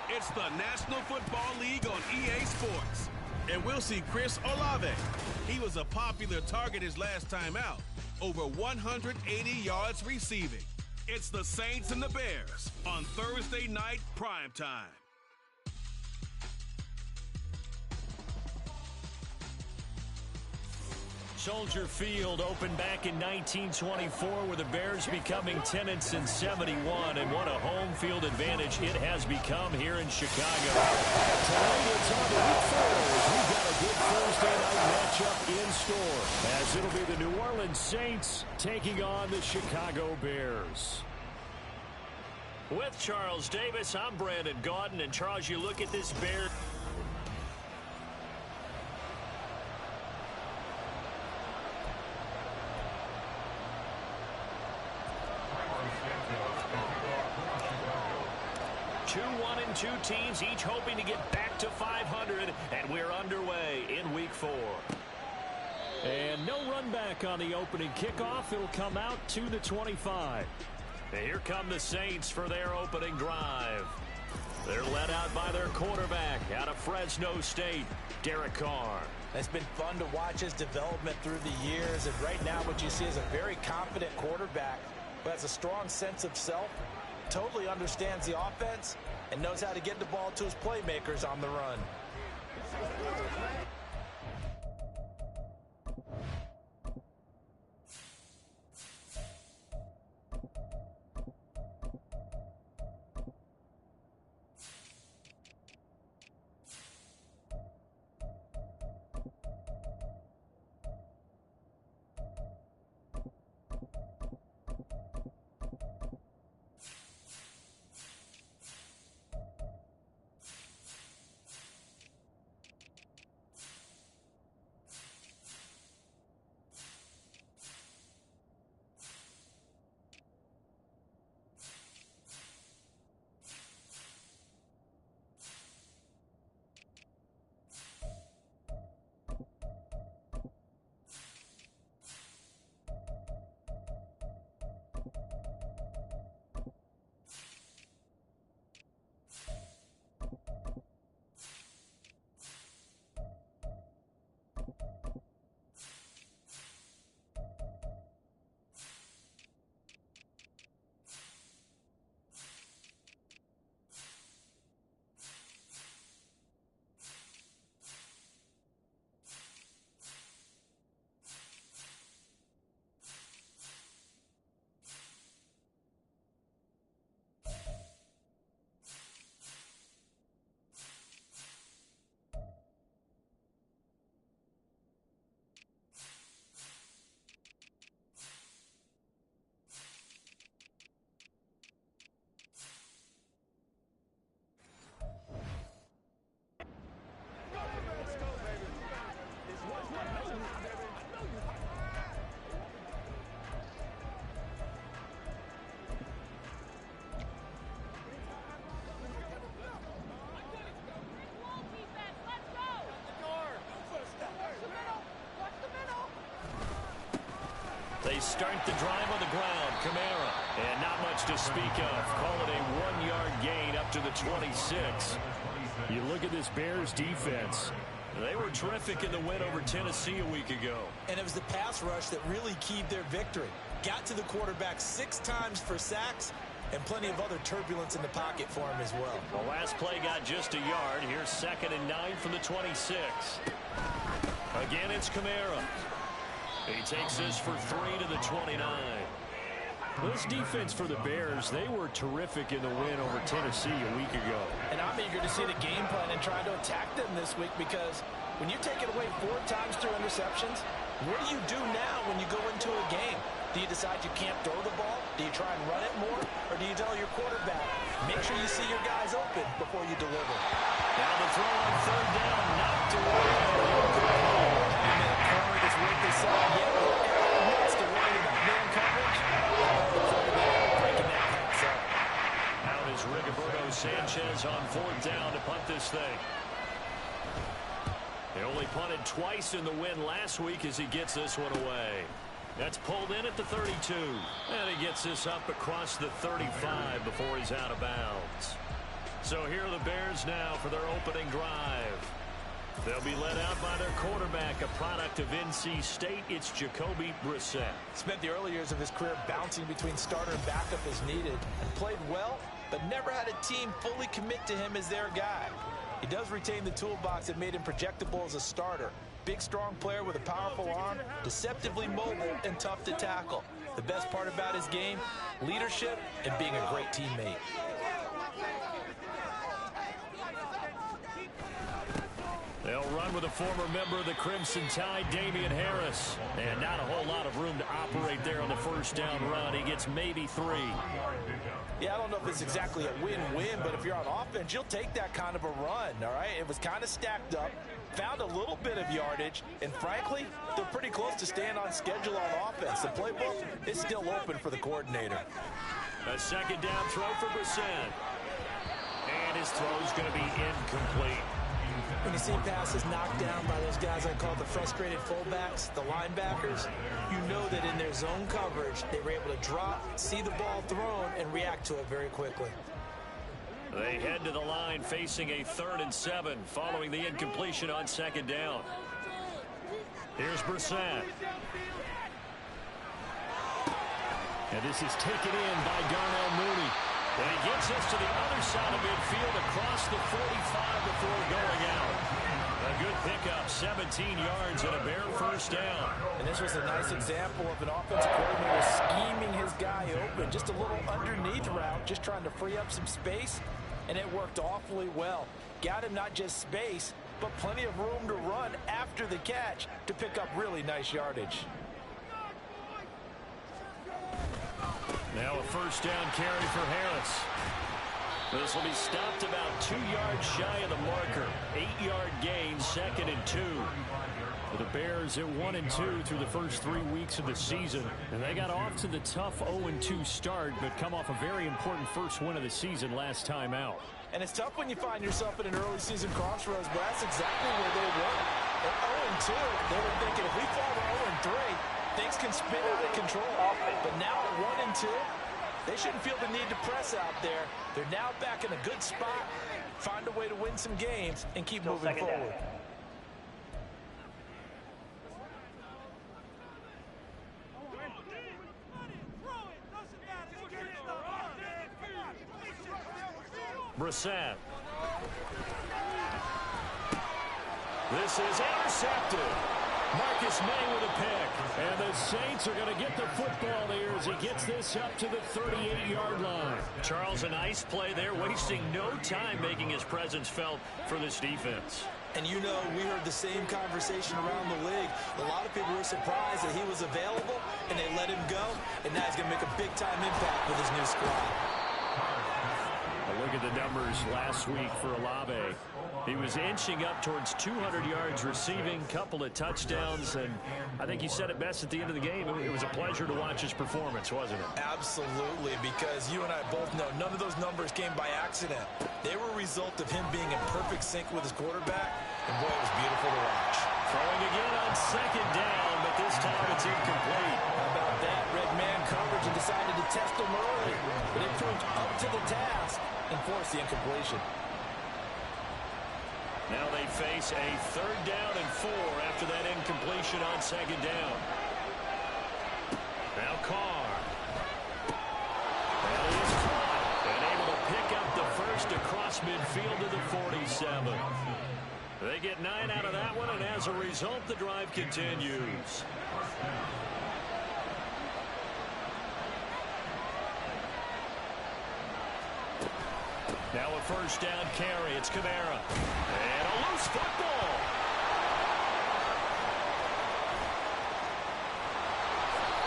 It's the National Football League on EA Sports. And we'll see Chris Olave. He was a popular target his last time out. Over 180 yards receiving. It's the Saints and the Bears on Thursday night primetime. Soldier Field opened back in 1924 with the Bears becoming tenants in 71, and what a home field advantage it has become here in Chicago. Tonight it's on to week 4 as we've got a good Thursday night matchup in store, as it'll be the New Orleans Saints taking on the Chicago Bears. With Charles Davis, I'm Brandon Gaudin, and Charles, you look at this Bears. Two teams each hoping to get back to 500, and we're underway in week 4. And no run back on the opening kickoff. It'll come out to the 25. And here come the Saints for their opening drive. They're led out by their quarterback out of Fresno State, Derek Carr. It's been fun to watch his development through the years, and right now what you see is a very confident quarterback who has a strong sense of self, totally understands the offense, and knows how to get the ball to his playmakers on the run. They start the drive on the ground. Kamara. And not much to speak of. Call it a 1-yard gain up to the 26. You look at this Bears defense. They were terrific in the win over Tennessee a week ago. And it was the pass rush that really keyed their victory. Got to the quarterback 6 times for sacks, and plenty of other turbulence in the pocket for him as well. The last play got just a yard. Here's 2nd and 9 from the 26. Again, it's Kamara. He takes this for 3 to the 29. This defense for the Bears, they were terrific in the win over Tennessee a week ago. And I'm eager to see the game plan and try to attack them this week, because when you take it away 4 times through interceptions, what do you do now when you go into a game? Do you decide you can't throw the ball? Do you try and run it more? Or do you tell your quarterback, make sure you see your guys open before you deliver? Now the throw on 3rd down, knocked away. And that corner is what they saw yet. Wants to run in man coverage. Breaking that pass up. Out is Rigoberto Sanchez on 4th down to punt this thing. They only punted twice in the win last week as he gets this one away. That's pulled in at the 32. And he gets this up across the 35 before he's out of bounds. So here are the Bears now for their opening drive. They'll be led out by their quarterback, a product of NC State. It's Jacoby Brissett. Spent the early years of his career bouncing between starter and backup as needed. And played well, but never had a team fully commit to him as their guy. He does retain the toolbox that made him projectable as a starter. Big, strong player with a powerful arm, deceptively mobile, and tough to tackle. The best part about his game, leadership and being a great teammate. They'll run with a former member of the Crimson Tide, Damian Harris. And not a whole lot of room to operate there on the first down run. He gets maybe 3. Yeah, I don't know if it's exactly a win-win, but if you're on offense, you'll take that kind of a run, all right? It was kind of stacked up, found a little bit of yardage, and frankly, they're pretty close to staying on schedule on offense. The playbook is still open for the coordinator. A second down throw for Brissett. And his throw's going to be incomplete. When you see passes knocked down by those guys I call the frustrated fullbacks, the linebackers, you know that in their zone coverage, they were able to drop, see the ball thrown, and react to it very quickly. They head to the line facing a 3rd and 7 following the incompletion on second down. Here's Brissett. And this is taken in by Darnell Mooney. And he gets us to the other side of midfield across the 45 before going out. A good pickup, 17 yards and a Bear first down. And this was a nice example of an offensive coordinator scheming his guy open. Just a little underneath route, just trying to free up some space, and it worked awfully well. Got him not just space, but plenty of room to run after the catch to pick up really nice yardage. Now a first down carry for Harris. This will be stopped about 2 yards shy of the marker. 8-yard gain, 2nd and 2. For the Bears at 1-2 through the first 3 weeks of the season. And they got off to the tough 0-2 start, but come off a very important first win of the season last time out. And it's tough when you find yourself in an early season crossroads, but that's exactly where they were. At 0-2, they were thinking if we fall to 0-3, things can spin out of control. But now at 1-2, they shouldn't feel the need to press out there. They're now back in a good spot, find a way to win some games, and keep moving forward. Brissett. This is intercepted. Marcus May with a pick. And the Saints are going to get the football here as he gets this up to the 38-yard line. Charles, a nice play there, wasting no time making his presence felt for this defense. And you know, we heard the same conversation around the league. A lot of people were surprised that he was available, and they let him go. And now he's going to make a big-time impact with his new squad. Look at the numbers last week for Olave. He was inching up towards 200 yards receiving, couple of touchdowns, and I think you said it best at the end of the game. It was a pleasure to watch his performance, wasn't it? Absolutely, because you and I both know none of those numbers came by accident. They were a result of him being in perfect sync with his quarterback, and boy, it was beautiful to watch. Throwing again on second down, but this time it's incomplete. How about that? Red man coverage and decided to test him early, but it proved up to the task and forced the incompletion. Now they face a 3rd down and 4 after that incompletion on second down. Now Carr. That is caught and able to pick up the first across midfield to the 47. They get 9 out of that one, and as a result, the drive continues. Now a first down carry. It's Kamara. And a loose football.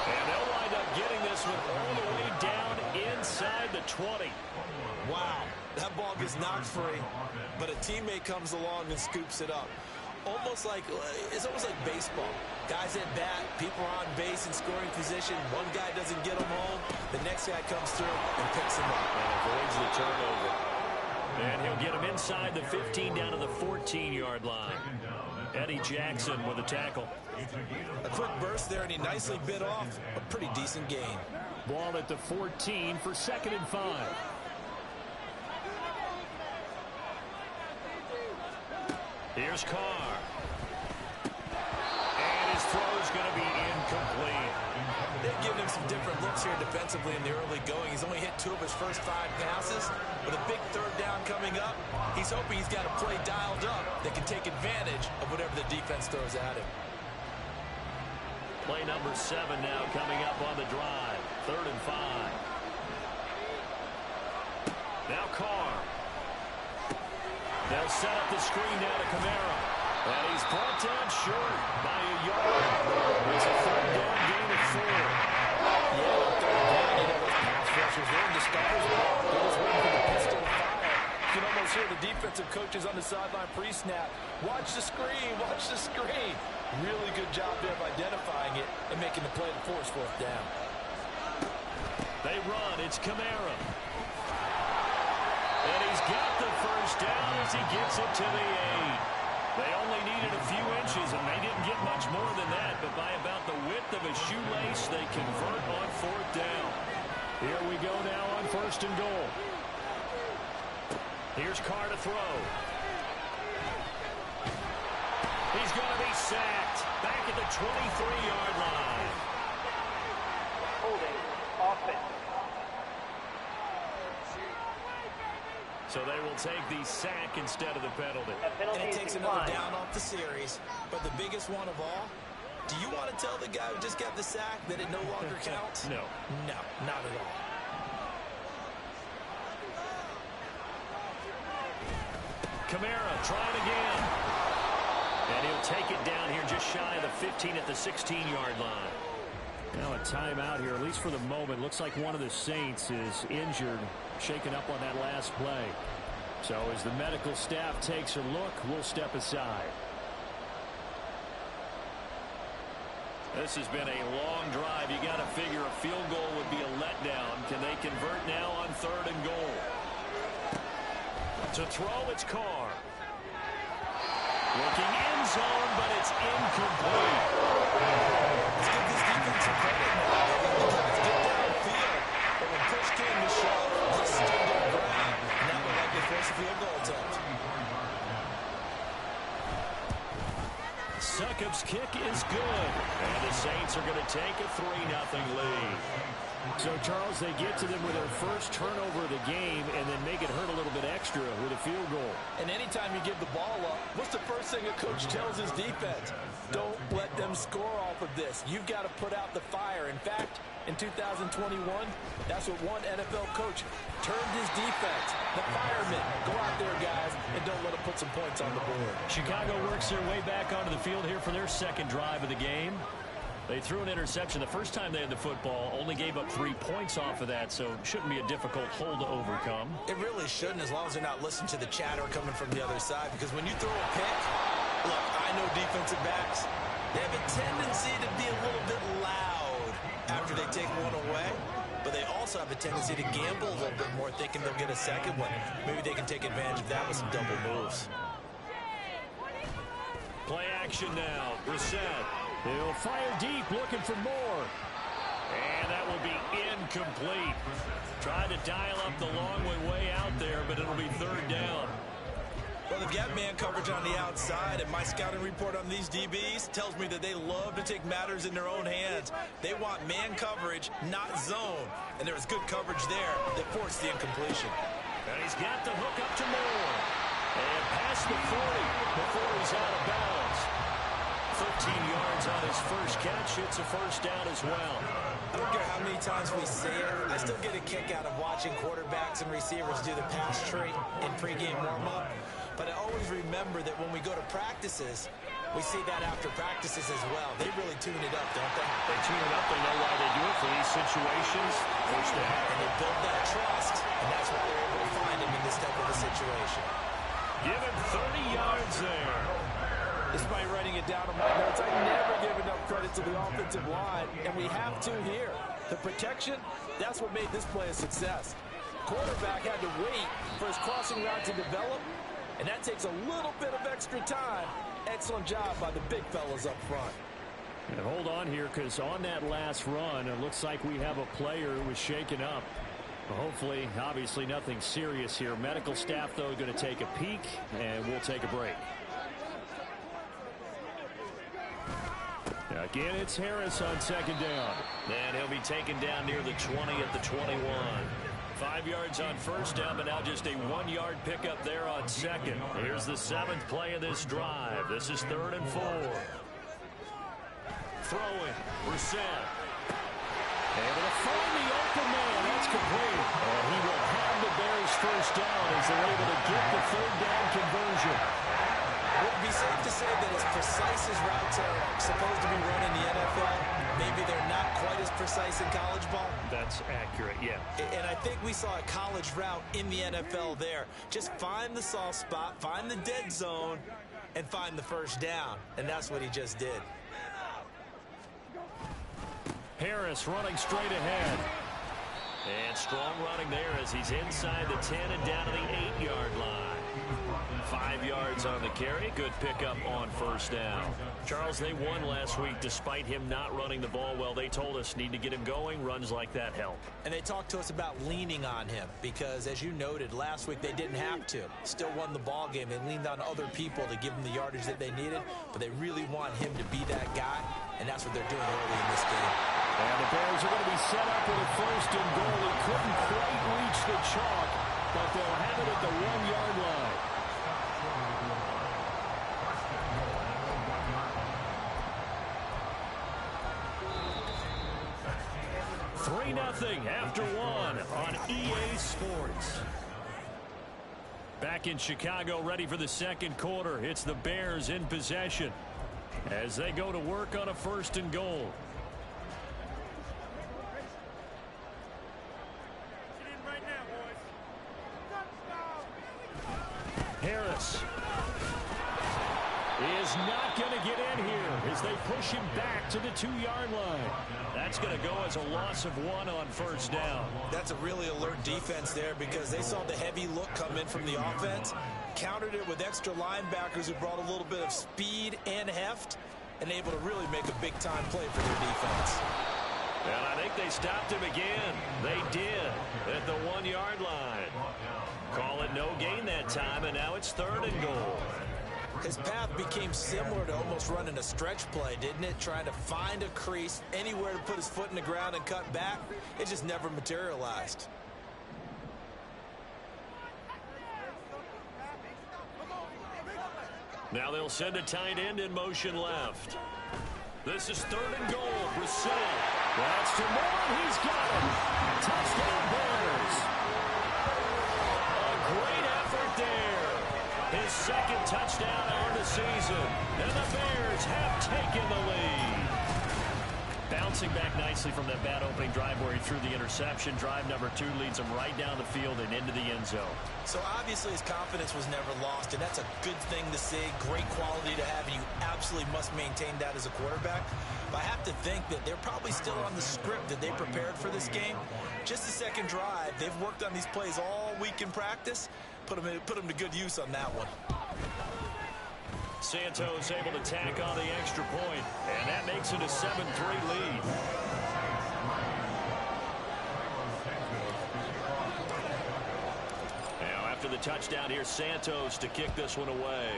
And they'll wind up getting this one all the way down inside the 20. Wow, that ball gets knocked free, but a teammate comes along and scoops it up. It's almost like baseball. Guys at bat, people are on base in scoring position. One guy doesn't get him home. The next guy comes through and picks him up and avoids the turnover. And he'll get him inside the 15 down to the 14-yard line. Eddie Jackson with a tackle. A quick burst there, and he nicely bit off a pretty decent gain. Ball at the 14 for 2nd and 5. Here's Carr. And his throw's going to be incomplete. They've given him some different looks here defensively in the early going. He's only hit 2 of his first 5 passes. With a big third down coming up, he's hoping he's got a play dialed up that can take advantage of whatever the defense throws at him. Play number 7 now coming up on the drive. 3rd and 5. Now Carr. They'll set up the screen now to Kamara. And he's brought down short by a yard. It's a 3rd down gain of 4. Yeah, on 3rd down, you know, those pass rushers, they're in disguise. They're just waiting for the pistol to fire. You can almost hear the defensive coaches on the sideline pre-snap. Watch the screen, watch the screen. Really good job there of identifying it and making the play to force 4th down. They run. It's Kamara. And he's got the first down as he gets it to the 8. They only needed a few inches, and they didn't get much more than that. But by about the width of a shoelace, they convert on 4th down. Here we go now on 1st and goal. Here's Carr to throw. He's going to be sacked back at the 23-yard line. Holding offense. So they will take the sack instead of the penalty. And it takes another down off the series. But the biggest one of all, do you want to tell the guy who just got the sack that it no longer counts? No. No, not at all. Kamara trying again. And he'll take it down here just shy of the 15 at the 16-yard line. Now a timeout here, at least for the moment. Looks like one of the Saints is injured, shaken up on that last play. So as the medical staff takes a look, we'll step aside. This has been a long drive. You got to figure a field goal would be a letdown. Can they convert now on 3rd and goal? To throw, it's Carr. Looking end zone, but it's incomplete. Let's give this defense some credit now. The guys get downfield, but when push came to shove, just stood their ground. Now they're like they force a field goal attempt. Succop's kick is good. And the Saints are going to take a 3-0 lead. So, Charles, they get to them with their first turnover of the game and then make it hurt a little bit extra with a field goal. And anytime you give the ball up, what's the first thing a coach tells his defense? Don't let them score off of this. You've got to put out the fire. In fact, in 2021, that's what one NFL coach termed his defense. The firemen. Go out there, guys, and don't let them put some points on the board. Chicago works their way back onto the field here for their second drive of the game. They threw an interception the first time they had the football, only gave up 3 points off of that, so shouldn't be a difficult hole to overcome. It really shouldn't, as long as they're not listening to the chatter coming from the other side, because when you throw a pick, look, I know defensive backs, they have a tendency to be a little bit loud after they take one away, but they also have a tendency to gamble a little bit more, thinking they'll get a second one. Maybe they can take advantage of that with some double moves. Play action now. Brissett. He'll fire deep, looking for more. And that will be incomplete. Tried to dial up the long way out there, but it'll be 3rd down. Well, they've got man coverage on the outside, and my scouting report on these DBs tells me that they love to take matters in their own hands. They want man coverage, not zone. And there was good coverage there that forced the incompletion. And he's got the hook up to Moore. And past the 40 before he's out of bounds. 13 yards on his first catch. It's a first down as well. I don't care how many times we say it, I still get a kick out of watching quarterbacks and receivers do the pass tree in pregame warm-up. But I always remember that when we go to practices, we see that after practices as well. They really tune it up, don't they? They tune it up. They know why they do it for these situations. First down. And they build that trust, and that's what they're able to find him in this type of a situation. Give him 30 yards there. Despite writing it down on my notes, I never give enough credit to the offensive line, and we have to here. The protection, that's what made this play a success. Quarterback had to wait for his crossing route to develop, and that takes a little bit of extra time. Excellent job by the big fellas up front. And hold on here, because on that last run, it looks like we have a player who was shaken up. Hopefully, obviously nothing serious here. Medical staff, though, going to take a peek, and we'll take a break. Again, it's Harris on second down. And he'll be taken down near the 20 at the 21. 5 yards on first down, but now just a 1-yard pickup there on second. Here's the 7th play of this drive. This is 3rd and 4. Throwing. Brissett. Able to find the open man. That's complete. And he will have the Bears first down as they're able to get the 3rd down conversion. It would be safe to say that as precise as routes are supposed to be run in the NFL, maybe they're not quite as precise in college ball. That's accurate, yeah. And I think we saw a college route in the NFL there. Just find the soft spot, find the dead zone, and find the first down. And that's what he just did. Harris running straight ahead. And strong running there as he's inside the 10 and down to the 8-yard line. 5 yards on the carry. Good pickup on first down. Charles, they won last week despite him not running the ball well. They told us need to get him going. Runs like that help. And they talked to us about leaning on him because, as you noted, last week they didn't have to. Still won the ball game. They leaned on other people to give them the yardage that they needed, but they really want him to be that guy, and that's what they're doing early in this game. And the Bears are going to be set up with a 1st and goal. He couldn't quite reach the chalk, but they'll have it at the 1-yard line. 3-0 after 1 on EA Sports. Back in Chicago, ready for the second quarter. It's the Bears in possession as they go to work on a 1st and goal. Harris is not going to get in here as they push him back to the 2-yard line. That's going to go as a loss of 1 on first down. That's a really alert defense there because they saw the heavy look come in from the offense, countered it with extra linebackers who brought a little bit of speed and heft, and able to really make a big-time play for their defense. And I think they stopped him again. They did at the 1-yard line. Call it no gain that time, and now it's 3rd and goal. His path became similar to almost running a stretch play, didn't it? Trying to find a crease, anywhere to put his foot in the ground and cut back. It just never materialized. Now they'll send a tight end in motion left. This is 3rd and goal. Brissett. That's to Moore. He's got him. Touchdown Bears. A great effort there. His 2nd touchdown on the season. And the Bears have taken the lead. Bouncing back nicely from that bad opening drive where he threw the interception. Drive number 2 leads him right down the field and into the end zone. So obviously his confidence was never lost, and that's a good thing to see. Great quality to have, and you absolutely must maintain that as a quarterback. But I have to think that they're probably still on the script that they prepared for this game. Just the second drive, they've worked on these plays all week in practice. Put them to good use on that one. Santos able to tack on the extra point, and that makes it a 7-3 lead. Now after the touchdown, here's Santos to kick this one away.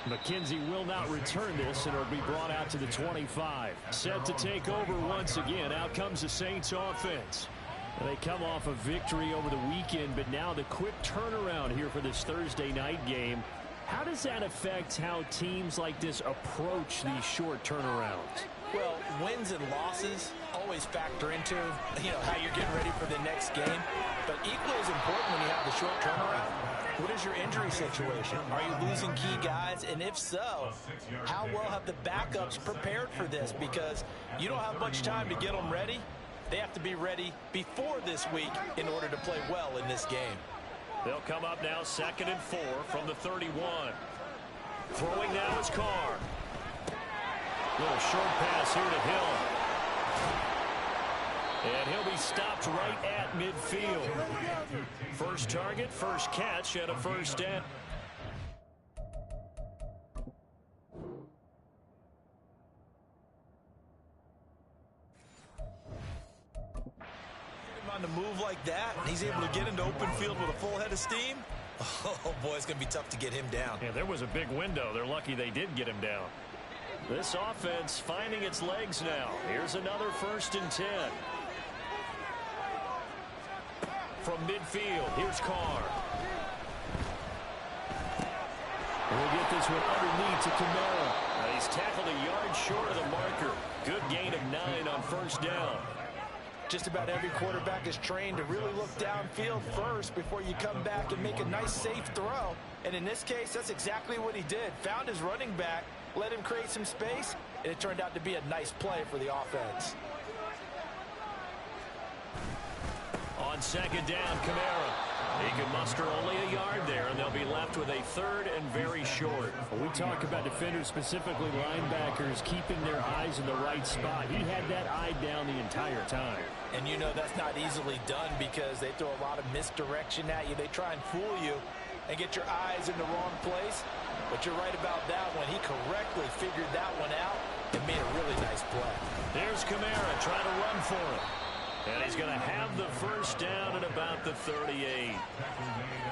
McKenzie will not return this, and it'll be brought out to the 25. Set to take over once again. Out comes the Saints offense. They come off a victory over the weekend, but now the quick turnaround here for this Thursday night game. How does that affect how teams like this approach these short turnarounds? Well, wins and losses always factor into, how you're getting ready for the next game. But equally as important when you have the short turnaround, what is your injury situation? Are you losing key guys? And if so, how well have the backups prepared for this? Because you don't have much time to get them ready. They have to be ready before this week in order to play well in this game. They'll come up now 2nd and 4 from the 31. Throwing now is Carr. Little short pass here to Hill. And he'll be stopped right at midfield. First target, first catch, and a first down. On the move like that, he's able to get into open field with a full head of steam. Oh, boy, it's going to be tough to get him down. Yeah, there was a big window. They're lucky they did get him down. This offense finding its legs now. Here's another 1st and 10. From midfield, here's Carr. We'll get this one underneath to Kamara. He's tackled a yard short of the marker. Good gain of 9 on 1st down. Just about every quarterback is trained to really look downfield first before you come back and make a nice, safe throw. And in this case, that's exactly what he did. Found his running back, let him create some space, and it turned out to be a nice play for the offense. On 2nd down, Kamara. He can muster only a yard there, and they'll be left with a 3rd and very short. When we talk about defenders, specifically linebackers, keeping their eyes in the right spot. He had that eye down the entire time. And you know that's not easily done because they throw a lot of misdirection at you. They try and fool you and get your eyes in the wrong place. But you're right about that one. He correctly figured that one out and made a really nice play. There's Kamara trying to run for it. And he's going to have the 1st down at about the 38.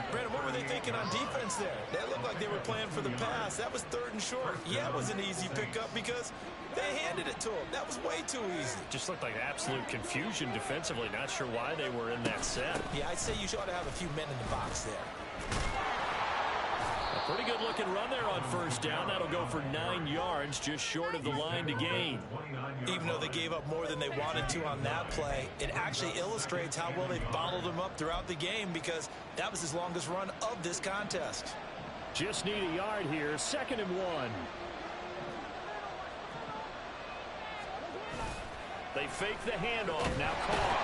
Brandon, what were they thinking on defense there? They looked like they were playing for the pass. That was 3rd and short. Yeah, it was an easy pickup because they handed it to him. That was way too easy. Just looked like absolute confusion defensively. Not sure why they were in that set. Yeah, I'd say you ought to have a few men in the box there. A pretty good looking run there on 1st down. That'll go for 9 yards, just short of the line to gain. Even though they gave up more than they wanted to on that play, it actually illustrates how well they bottled him up throughout the game because that was his longest run of this contest. Just need a yard here. 2nd and 1. They fake the handoff. Now Carr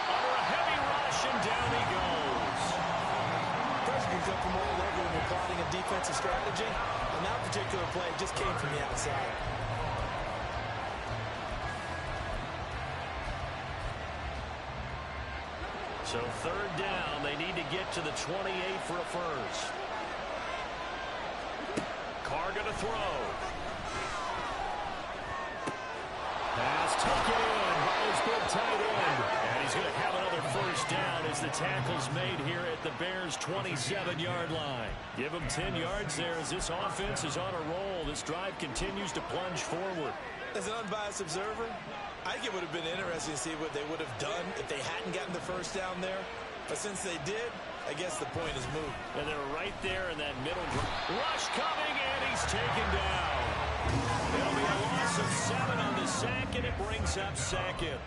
under a heavy rush, and down he goes. Pressure can come from all over when you're plotting a defensive strategy. On that particular play, it just came from the outside. So 3rd down, they need to get to the 28 for a 1st. Carr going to throw. Pass taken in by his big tight end. And he's going to have another 1st down as the tackle's made here at the Bears' 27-yard line. Give them 10 yards there as this offense is on a roll. This drive continues to plunge forward. As an unbiased observer, I think it would have been interesting to see what they would have done if they hadn't gotten the 1st down there. But since they did, I guess the point is moved. And they're right there in that middle. Rush coming, and he's taken down. It'll be a loss of 7 on the sack, and it brings up 2nd.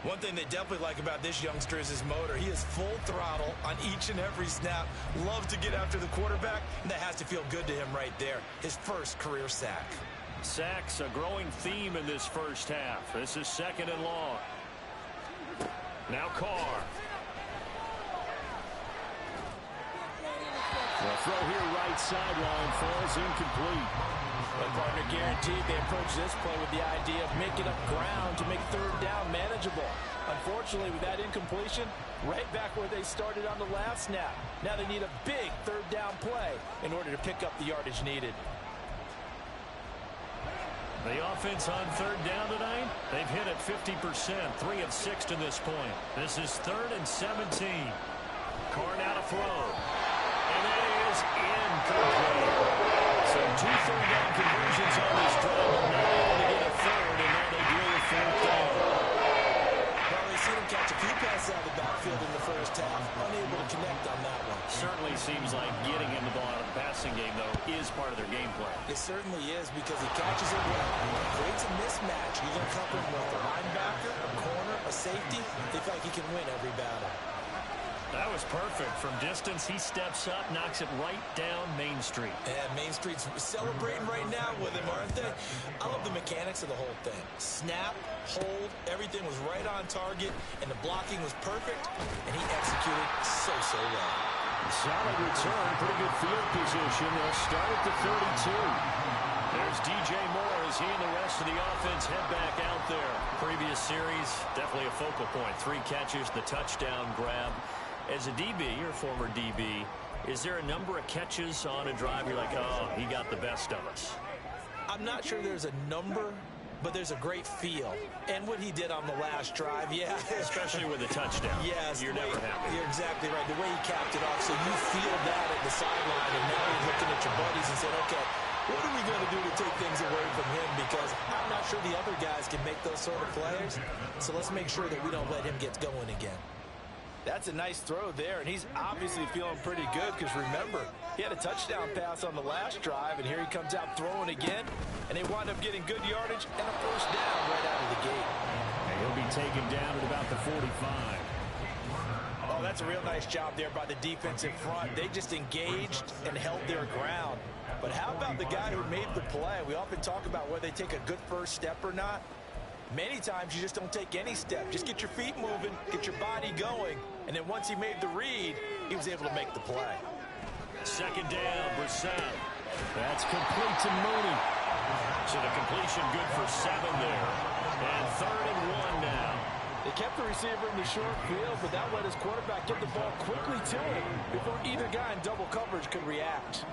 One thing they definitely like about this youngster is his motor. He is full throttle on each and every snap. Loves to get after the quarterback, and that has to feel good to him right there. His 1st career sack. Sacks, a growing theme in this 1st half. This is 2nd and long. Now Carr. The throw here right sideline falls incomplete. But partner guaranteed they approach this play with the idea of making up ground to make 3rd down manageable. Unfortunately, with that incompletion, right back where they started on the last snap. Now they need a big 3rd down play in order to pick up the yardage needed. The offense on 3rd down tonight, they've hit it 50%, 3 of 6 to this point. This is 3rd and 17. Carr now to throw. And that is incomplete. So 2 third down conversions on this drive, but not able to get a 3rd, and now they deal with 4th down. Well, they seen him catch a few passes out of the backfield in the 1st half, unable to connect on that one. Certainly seems like getting him the ball out of the passing game, though, is part of their game plan. It certainly is because he catches it well, creates a mismatch. You can cover him with a linebacker, a corner, a safety. They feel like he can win every battle. That was perfect. From distance, he steps up, knocks it right down Main Street. And Main Street's celebrating right now with him, aren't they? I love the mechanics of the whole thing. Snap, hold, everything was right on target, and the blocking was perfect, and he executed so well. Solid return, pretty good field position. They'll start at the 32. There's DJ Moore as he and the rest of the offense head back out there. Previous series, definitely a focal point. 3 catches, the touchdown grab. As a DB, your former DB, is there a number of catches on a drive you're like, oh, he got the best of us? I'm not sure there's a number but there's a great feel. And what he did on the last drive, yeah. Especially with a touchdown. Yes. You're never happy. You're exactly right. The way he capped it off, so you feel that at the sideline, and now you're looking at your buddies and saying, okay, what are we going to do to take things away from him? Because I'm not sure the other guys can make those sort of plays, so let's make sure that we don't let him get going again. That's a nice throw there, and he's obviously feeling pretty good because, remember, he had a touchdown pass on the last drive, and here he comes out throwing again, and they wind up getting good yardage and a first down right out of the gate. And he'll be taken down at about the 45. Oh, that's a real nice job there by the defense in front. They just engaged and held their ground. But how about the guy who made the play? We often talk about whether they take a good first step or not. Many times you just don't take any step. Just get your feet moving, get your body going, and then once he made the read, he was able to make the play. Second down, Brissett. That's complete to Mooney. So the completion good for 7 there. And 3rd and 1 now. They kept the receiver in the short field, but that let his quarterback get the ball quickly to him before either guy in double coverage could react.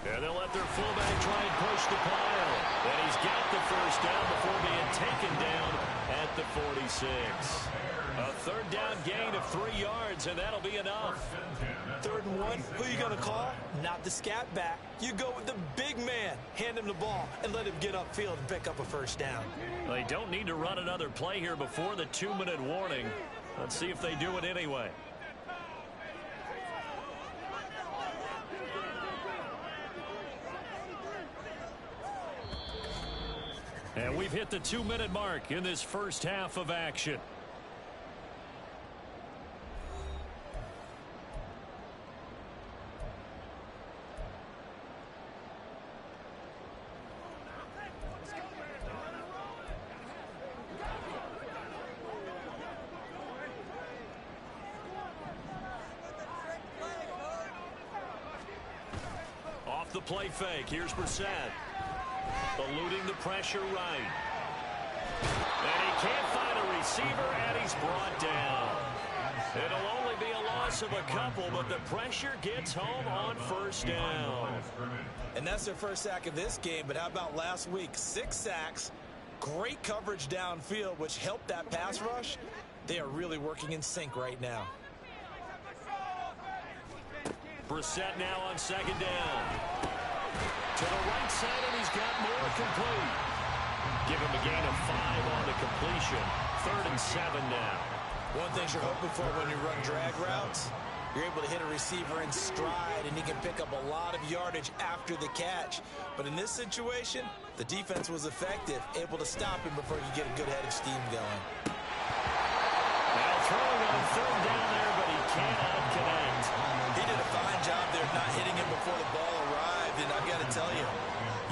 And they'll let their fullback try and push the pile. And he's got the first down before being taken down at the 46. A 3rd down gain of 3 yards, and that'll be enough. 3rd and 1, who are you going to call? Not the scat back. You go with the big man. Hand him the ball and let him get upfield and pick up a first down. They don't need to run another play here before the 2-minute warning. Let's see if they do it anyway. And we've hit the 2-minute mark in this first half of action. Off the play fake, here's Brissett. Eluding the pressure right. And he can't find a receiver, and he's brought down. It'll only be a loss of a couple, but the pressure gets home on first down. And that's their first sack of this game, but how about last week? 6 sacks, great coverage downfield, which helped that pass rush. They are really working in sync right now. Brissett now on 2nd down. To the right side, and he's got more complete. Give him a gain of 5 on the completion. 3rd and 7 now. One thing you're hoping for when you run drag routes, you're able to hit a receiver in stride, and he can pick up a lot of yardage after the catch. But in this situation, the defense was effective, able to stop him before you get a good head of steam going. Now throwing on 3rd down there, but he cannot connect. He did a fine job there of not hitting him before the ball arrived, and I've got to tell you,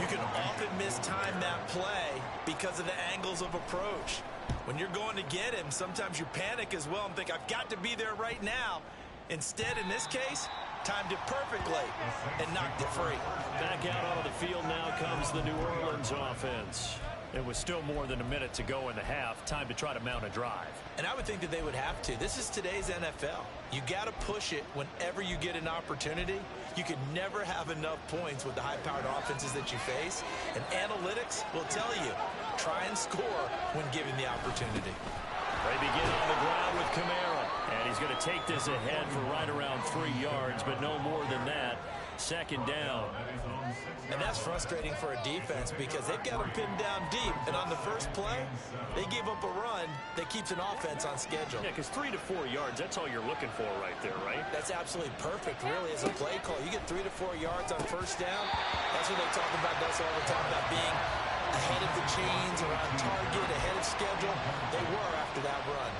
you can often mistime that play because of the angles of approach. When you're going to get him, sometimes you panic as well and think, I've got to be there right now. Instead, in this case, timed it perfectly and knocked it free. Back out onto the field now comes the New Orleans offense. It was still more than a minute to go in the half. Time to try to mount a drive. And I would think that they would have to. This is today's NFL. You got to push it whenever you get an opportunity. You can never have enough points with the high-powered offenses that you face. And analytics will tell you, try and score when given the opportunity. They begin on the ground with Kamara. And he's going to take this ahead for right around 3 yards, but no more than that. 2nd down. And that's frustrating for a defense because they've got him pinned down deep. And on the first play, they gave up a run that keeps an offense on schedule. Yeah, because 3 to 4 yards, that's all you're looking for right there, right? That's absolutely perfect, really, as a play call. You get 3 to 4 yards on first down. That's what they talk about us all the time, about being ahead of the chains, or on target, ahead of schedule. They were after that run.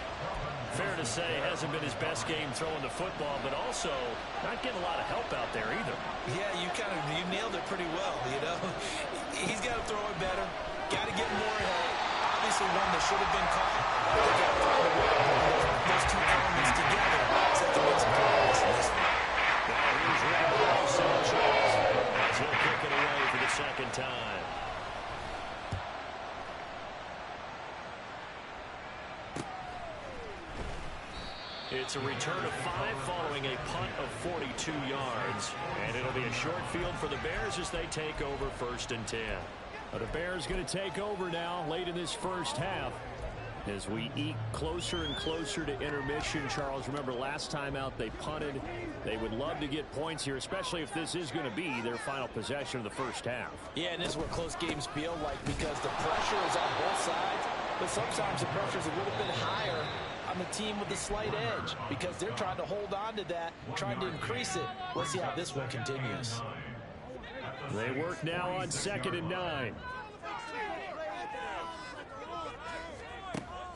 Fair to say, hasn't been his best game throwing the football, but also not getting a lot of help out there either. Yeah, you nailed it pretty well, you know. He's got to throw it better, got to get more help. Obviously one that should have been caught. They got to find a way to put those two elements together so they can make some progress in this one. Now here's Ricardo Sanchez as he'll kick it away for the 2nd time. It's a return of 5 following a punt of 42 yards. And it'll be a short field for the Bears as they take over 1st and 10. The Bears going to take over now late in this first half. As we eke closer and closer to intermission, Charles, remember last time out they punted. They would love to get points here, especially if this is going to be their final possession of the first half. Yeah, and this is what close games feel like because the pressure is on both sides, but sometimes the pressure is a little bit higher on the team with the slight edge because they're trying to hold on to that, trying to increase it. Let's see how this one continues. They work now on 2nd and 9.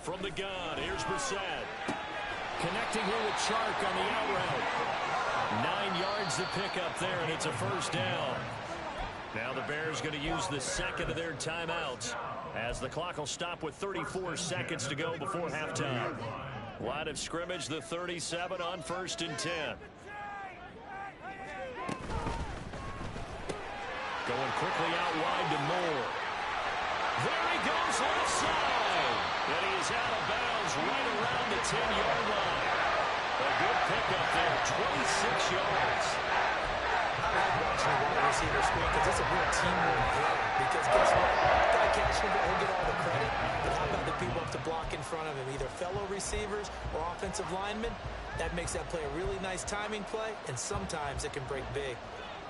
From the gun, here's Brissett. Connecting here with Chark on the out route. 9 yards to pick up there, and it's a first down. Now the Bears going to use the second of their timeouts as the clock will stop with 34 seconds to go before halftime. Line of scrimmage, the 37 on 1st and 10. Going quickly out wide to Moore. There he goes left side. And he is out of bounds right around the 10-yard line. A good pickup there, 26 yards. I like watching the wide receiver screen because it's a real teamwork play. Because guess what? That guy catching it, he'll get all the credit. But how about the people up to block in front of him, either fellow receivers or offensive linemen? That makes that play a really nice timing play, and sometimes it can break big.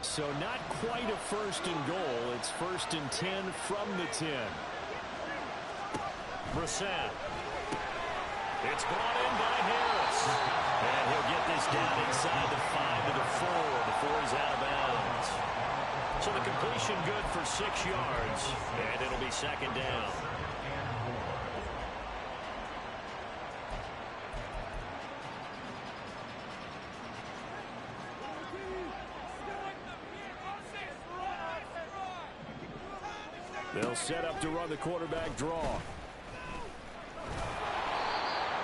So not quite a 1st and goal. It's 1st and 10 from the 10. Brissett. It's brought in by Harris. And he'll get this down inside the 5 to the 4 before he's out of bounds. So the completion good for 6 yards. And it'll be 2nd down. They'll set up to run the quarterback draw.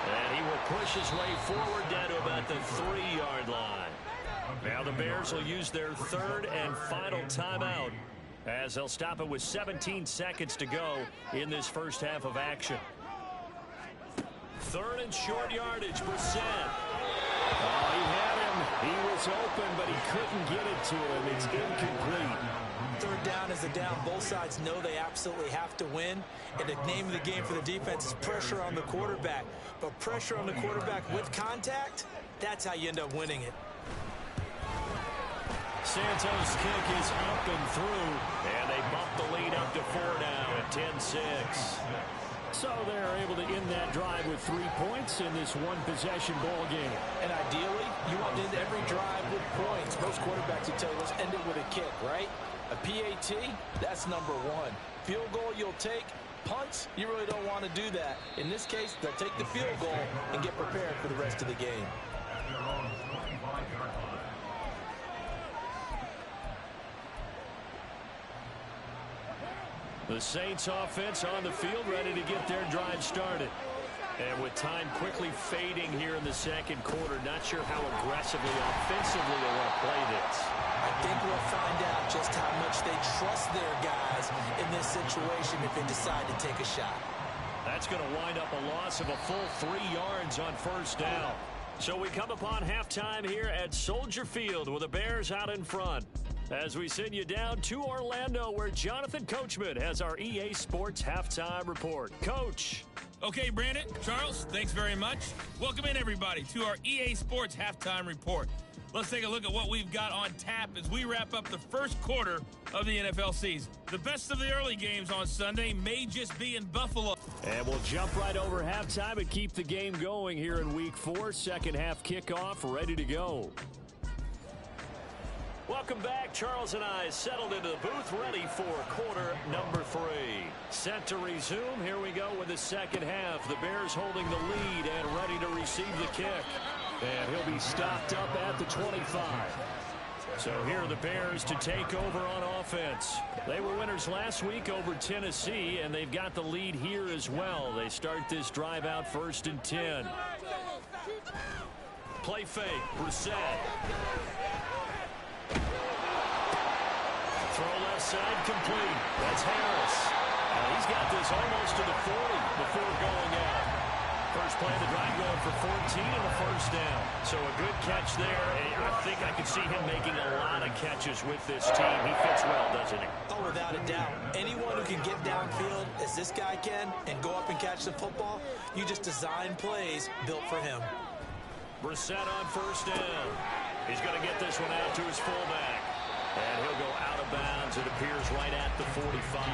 And he will push his way forward down to about the 3-yard line. Now the Bears will use their 3rd and final timeout as they'll stop it with 17 seconds to go in this first half of action. 3rd and short yardage, Brissett. Oh, he had him. He was open, but he couldn't get it to him. It's incomplete. 3rd down is a down. Both sides know they absolutely have to win. And the name of the game for the defense is pressure on the quarterback. But pressure on the quarterback with contact, that's how you end up winning it. Santos' kick is up and through. And they bump the lead up to 4 now at 10-6. So they're able to end that drive with 3 points in this one-possession ball game. And ideally, you want to end every drive with points. Most quarterbacks will tell you, let's end it with a kick, right? A PAT, that's number 1. Field goal you'll take. Punts, you really don't want to do that. In this case, they'll take the field goal and get prepared for the rest of the game. The Saints offense on the field ready to get their drive started. And with time quickly fading here in the 2nd quarter, not sure how aggressively, offensively they want to play this. I think we'll find out just how much they trust their guys in this situation if they decide to take a shot. That's going to wind up a loss of a full 3 yards on 1st down. So we come upon halftime here at Soldier Field with the Bears out in front. As we send you down to Orlando where Jonathan Coachman has our EA Sports Halftime Report. Coach. Okay, Brandon, Charles, thanks very much. Welcome in, everybody, to our EA Sports Halftime Report. Let's take a look at what we've got on tap as we wrap up the first quarter of the NFL season. The best of the early games on Sunday may just be in Buffalo. And we'll jump right over halftime and keep the game going here in Week 4. Second half kickoff, ready to go. Welcome back. Charles and I settled into the booth, ready for quarter number 3. Set to resume. Here we go with the second half. The Bears holding the lead and ready to receive the kick. And he'll be stopped up at the 25. So here are the Bears to take over on offense. They were winners last week over Tennessee, and they've got the lead here as well. They start this drive out 1st and 10. Play fake. Brissett. Throw left side complete. That's Harris. And he's got this almost to the 40 before going out. First play of the drive going for 14 and a first down. So a good catch there. And I think I could see him making a lot of catches with this team. He fits well, doesn't he? Oh, without a doubt. Anyone who can get downfield, as this guy can, and go up and catch the football, you just design plays built for him. Brissett on first down. He's going to get this one out to his fullback. And he'll go out of bounds, it appears, right at the 45.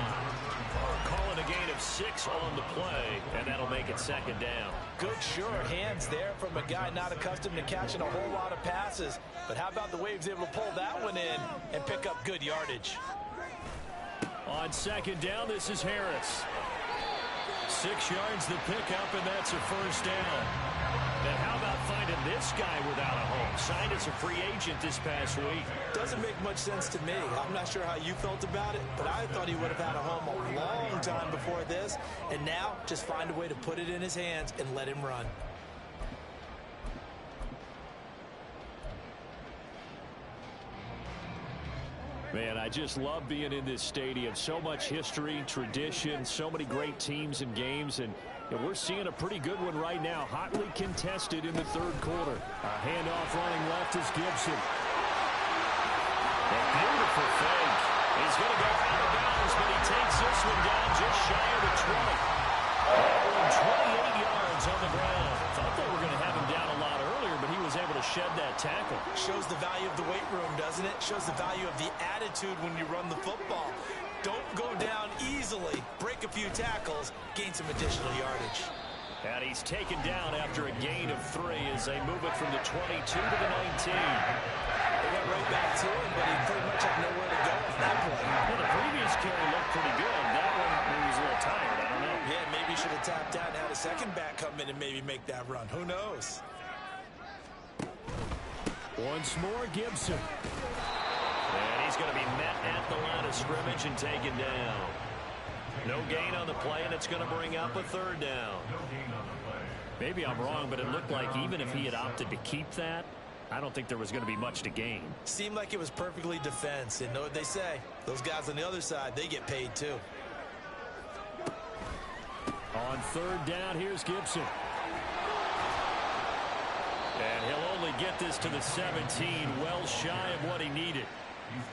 Calling a gain of 6 on the play, and that'll make it second down. Good, sure hands there from a guy not accustomed to catching a whole lot of passes. But how about the way he was able to pull that one in and pick up good yardage? On second down, this is Harris. 6 yards the pickup, and that's a first down. And how about finding this guy without a home? Signed as a free agent this past week. Doesn't make much sense to me. I'm not sure how you felt about it, but I thought he would have had a home a long time before this. And now, just find a way to put it in his hands and let him run. Man, I just love being in this stadium. So much history, tradition, so many great teams and games, and we're seeing a pretty good one right now. Hotly contested in the third quarter. A handoff running left is Gibson. A beautiful fake. He's going to go out of bounds, but he takes this one down just shy of the 20. 28 yards on the ground. Thought they were going to have him down a lot earlier, but he was able to shed that tackle. Shows the value of the weight room, doesn't it? Shows the value of the attitude when you run the football. Don't go down easily. Break a few tackles. Gain some additional yardage. And he's taken down after a gain of 3 as they move it from the 22 to the 19. They went right back to him, but he pretty much had nowhere to go with that play. Well, the previous carry looked pretty good. That one, he was a little tired. I don't know. Yeah, maybe he should have tapped out and had a second back come in and maybe make that run. Who knows? Once more, Gibson. And he's going to be met at the line of scrimmage and taken down. No gain on the play, and it's going to bring up a third down. Maybe I'm wrong, but it looked like even if he had opted to keep that, I don't think there was going to be much to gain. Seemed like it was perfectly defense. And know what they say? Those guys on the other side, they get paid too. On third down, here's Gibson. And he'll only get this to the 17, well shy of what he needed.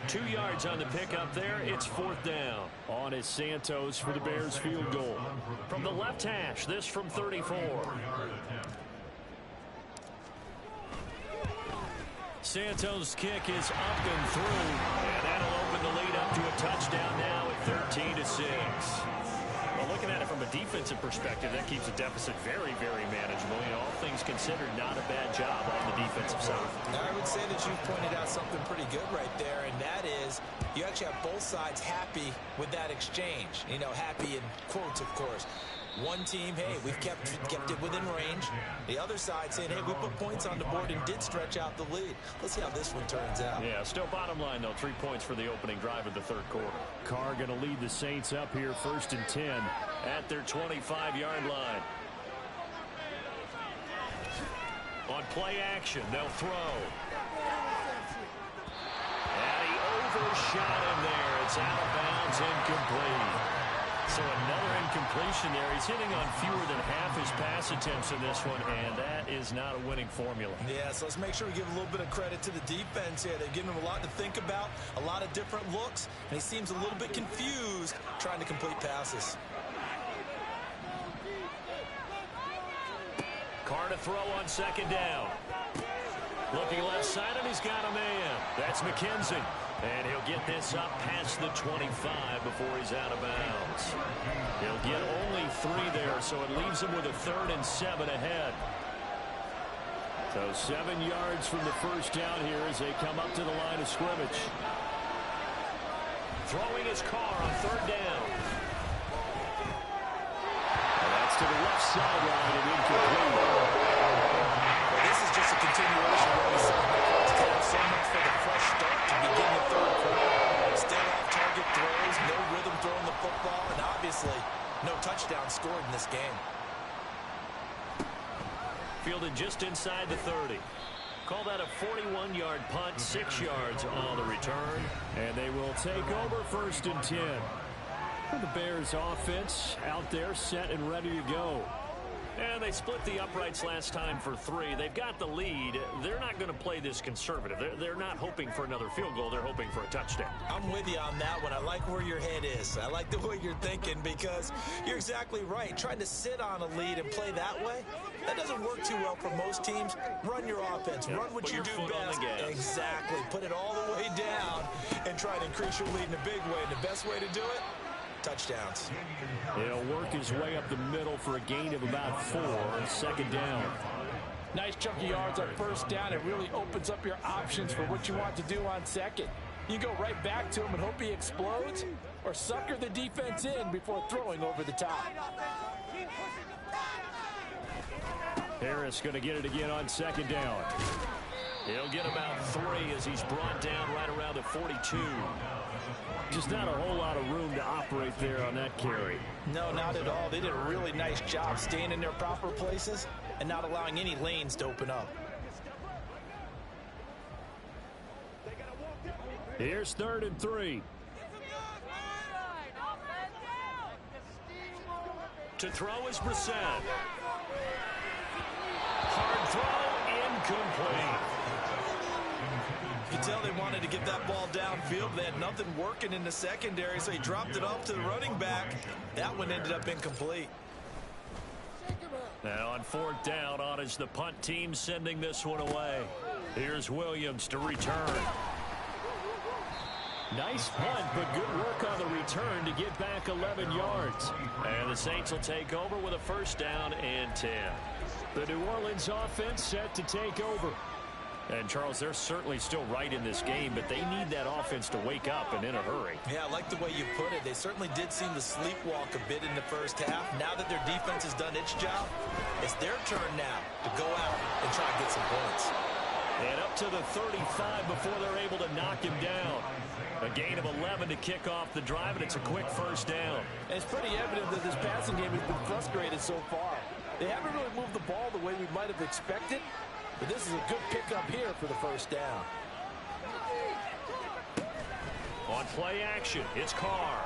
2 yards on the pickup there. It's fourth down. On is Santos for the Bears field goal. From the left hash, this from 34. Santos' kick is up and through. And that'll open the lead up to a touchdown now at 13-6. Well, looking at it from a defensive perspective, that keeps the deficit very, very manageable. You know, all things considered, not a bad job on the defensive side. I would say that you've pointed out something pretty good right there, and that is you actually have both sides happy with that exchange. You know, happy in quotes, of course. One team, hey, we've kept it within range. The other side saying, hey, we put points on the board and did stretch out the lead. Let's see how this one turns out. Yeah, still bottom line, though, 3 points for the opening drive of the third quarter. Carr going to lead the Saints up here, 1st and 10. At their 25-yard line. On play action, they'll throw. And he overshot him there. It's out of bounds, incomplete. So another incompletion there. He's hitting on fewer than half his pass attempts in this one, and that is not a winning formula. Yeah, so let's make sure we give a little bit of credit to the defense here. They've given him a lot to think about, a lot of different looks, and he seems a little bit confused trying to complete passes. Carr to throw on second down. Looking left side, and he's got a man. That's McKenzie. And he'll get this up past the 25 before he's out of bounds. He'll get only 3 there, so it leaves him with a 3rd and 7 ahead. So 7 yards from the first down here as they come up to the line of scrimmage. Throwing his Carr on 3rd down. And that's to the left sideline and incomplete. Well, this is just a continuation of what we saw in the first half. So much for the fresh start to begin the third quarter. Still off target throws, no rhythm throwing the football, and obviously no touchdown scored in this game. Fielded just inside the 30. Call that a 41-yard punt, 6 yards on the return. And they will take over 1st and 10. The Bears offense out there set and ready to go. And they split the uprights last time for 3. They've got the lead. They're not going to play this conservative. They're not hoping for another field goal. They're hoping for a touchdown. I'm with you on that one. I like where your head is. I like the way you're thinking because you're exactly right. Trying to sit on a lead and play that way, that doesn't work too well for most teams. Run your offense. Run what you do best. Exactly. Put it all the way down and try to increase your lead in a big way. And the best way to do it, touchdowns. He'll work his way up the middle for a gain of about 4 on second down. Nice chunky yards on first down. It really opens up your options for what you want to do on second. You go right back to him and hope he explodes, or sucker the defense in before throwing over the top. Harris going to get it again on second down. He'll get about 3 as he's brought down right around the 42. Just not a whole lot of room to operate there on that carry. No, not at all. They did a really nice job staying in their proper places and not allowing any lanes to open up. Here's 3rd and 3. To throw is Brissett. Hard throw, incomplete. You can tell they wanted to get that ball downfield. They had nothing working in the secondary, so he dropped it off to the running back. That one ended up incomplete. Now on 4th down, on is the punt team sending this one away. Here's Williams to return. Nice punt, but good work on the return to get back 11 yards. And the Saints will take over with a 1st down and 10. The New Orleans offense set to take over. And, Charles, they're certainly still right in this game, but they need that offense to wake up and in a hurry. Yeah, I like the way you put it. They certainly did seem to sleepwalk a bit in the first half. Now that their defense has done its job, it's their turn now to go out and try to get some points. And up to the 35 before they're able to knock him down. A gain of 11 to kick off the drive, and it's a quick 1st down. And it's pretty evident that this passing game has been frustrated so far. They haven't really moved the ball the way we might have expected. But this is a good pickup here for the 1st down. On play action, it's Carr.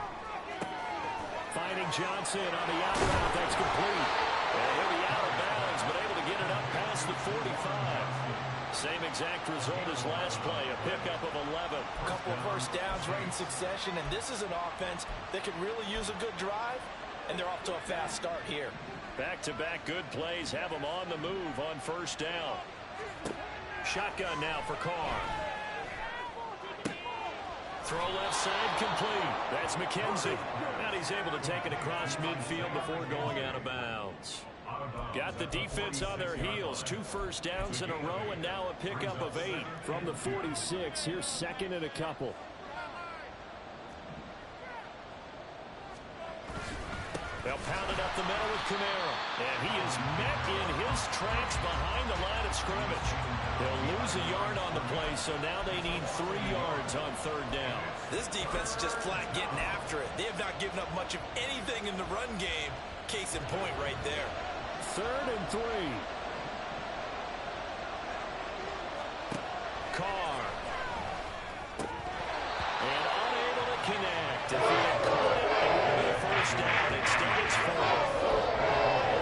Finding Johnson on the out route. That's complete. And he'll be out of bounds, but able to get it up past the 45. Same exact result as last play, a pickup of 11. A couple of 1st downs right in succession, and this is an offense that could really use a good drive, and they're off to a fast start here. Back-to-back good plays have them on the move on 1st down. Shotgun now for Carr. Throw left side complete. That's McKenzie. And he's able to take it across midfield before going out of bounds. Got the defense on their heels. 2 1st downs in a row and now a pickup of 8. From the 46, here's 2nd and a couple. They'll pound it up the middle with Kamara. And he is met in his tracks behind the line of scrimmage. They'll lose a yard on the play, so now they need 3 yards on 3rd down. This defense is just flat getting after it. They have not given up much of anything in the run game. Case in point right there. 3rd and 3. Carr. And unable to connect. If he had caught it, it would have been a 1st down. Instead, it's 4th.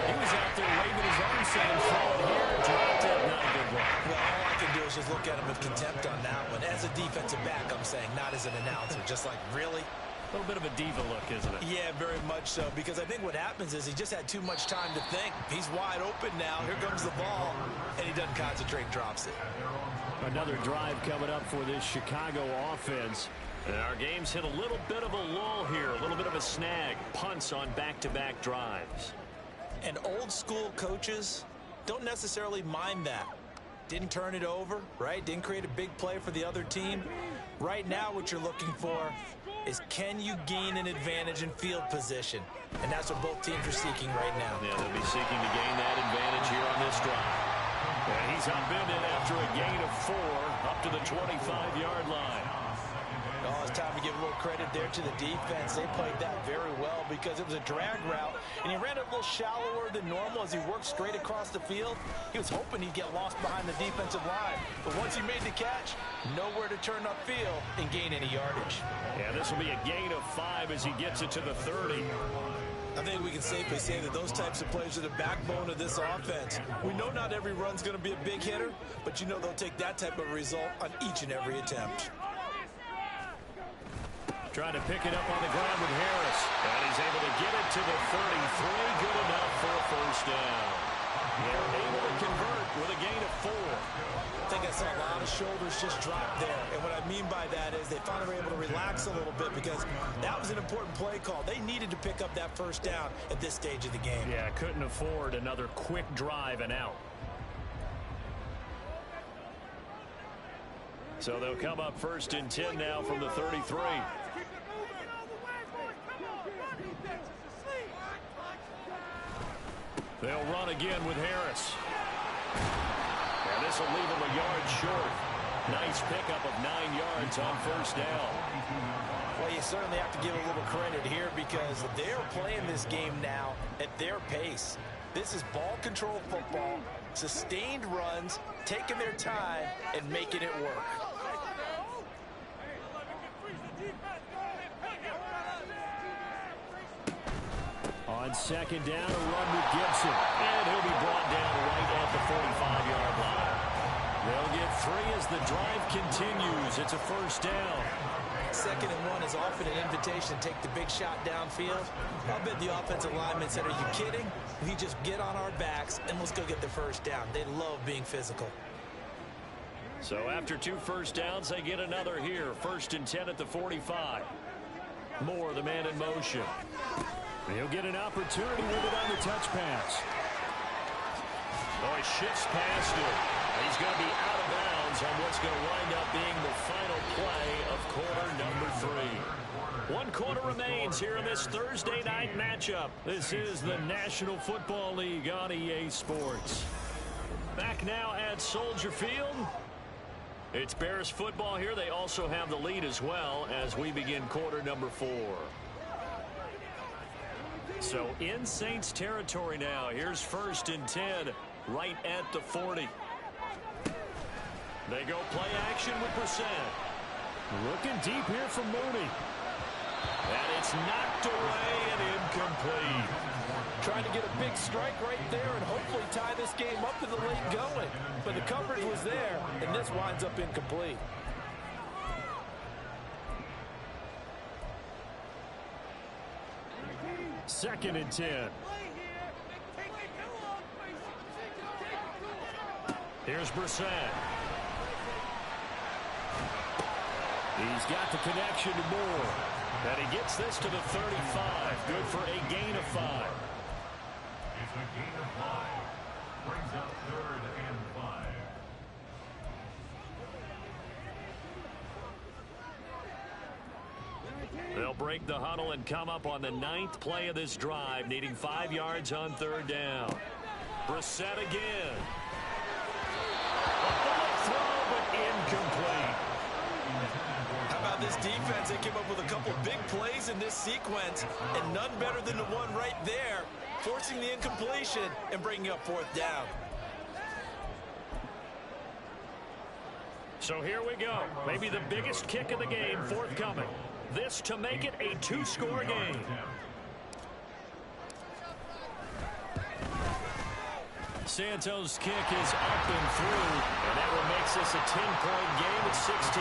He was out there waving his arm saying, throw it here, dropped it, not a good one. Well, all I can do is just look at him with contempt on that one. As a defensive back, I'm saying, not as an announcer. Just like, really? A little bit of a diva look, isn't it? Yeah, very much so, because I think what happens is he just had too much time to think. He's wide open now. Here comes the ball, and he doesn't concentrate and drops it. Another drive coming up for this Chicago offense. And our game's hit a little bit of a lull here, a little bit of a snag. Punts on back-to-back drives. And old-school coaches don't necessarily mind that. Didn't turn it over, right? Didn't create a big play for the other team. Right now what you're looking for is, can you gain an advantage in field position? And that's what both teams are seeking right now. Yeah, they'll be seeking to gain that advantage here on this drive. And he's upended after a gain of 4 up to the 25-yard line. Oh, it's time to give a little credit there to the defense. They played that very well because it was a drag route, and he ran it a little shallower than normal as he worked straight across the field. He was hoping he'd get lost behind the defensive line, but once he made the catch, nowhere to turn upfield and gain any yardage. Yeah, this will be a gain of 5 as he gets it to the 30. I think we can safely say that those types of players are the backbone of this offense. We know not every run's going to be a big hitter, but you know they'll take that type of result on each and every attempt. Trying to pick it up on the ground with Harris. And he's able to get it to the 33. Good enough for a first down. They're able to convert with a gain of 4. I think I saw a lot of shoulders just drop there. And what I mean by that is they finally were able to relax a little bit because that was an important play call. They needed to pick up that first down at this stage of the game. Yeah, couldn't afford another quick drive and out. So they'll come up 1st and 10 now from the 33. They'll run again with Harris. And this will leave him a yard short. Nice pickup of 9 yards on first down. Well, you certainly have to give a little credit here because they're playing this game now at their pace. This is ball control football, sustained runs, taking their time, and making it work. On 2nd down, a run with Gibson. And he'll be brought down right at the 45-yard line. They'll get 3 as the drive continues. It's a first down. 2nd and 1 is often an invitation to take the big shot downfield. I'll bet the offensive lineman said, are you kidding? We just get on our backs and let's go get the first down. They love being physical. So after 2 first downs, they get another here. 1st and 10 at the 45. Moore, the man in motion. He'll get an opportunity with it on the touch pass. Oh, he shifts past it. He's going to be out of bounds on what's going to wind up being the final play of quarter number 3. 1 quarter remains here in this Thursday night matchup. This is the National Football League on EA Sports. Back now at Soldier Field. It's Bears football here. They also have the lead as well as we begin quarter number 4. So in Saints territory now. Here's 1st and 10 right at the 40. They go play action with Brissett. Looking deep here for Mooney. And it's knocked away and incomplete. Trying to get a big strike right there and hopefully tie this game up in the late going. But the coverage was there, and this winds up incomplete. Second and 10. Here's Brissett. He's got the connection to Moore. And he gets this to the 35. Good for a gain of 5. It's a gain of 5. Brings up 3rd and 5. They'll break the huddle and come up on the 9th play of this drive, needing 5 yards on 3rd down. Brissett again. A bullet throw, but incomplete. How about this defense? They came up with a couple of big plays in this sequence, and none better than the one right there, forcing the incompletion and bringing up 4th down. So here we go. Maybe the biggest kick of the game forthcoming. This to make it a 2-score game. Santos' kick is up and through, and that will make this a 10-point game at 16-6.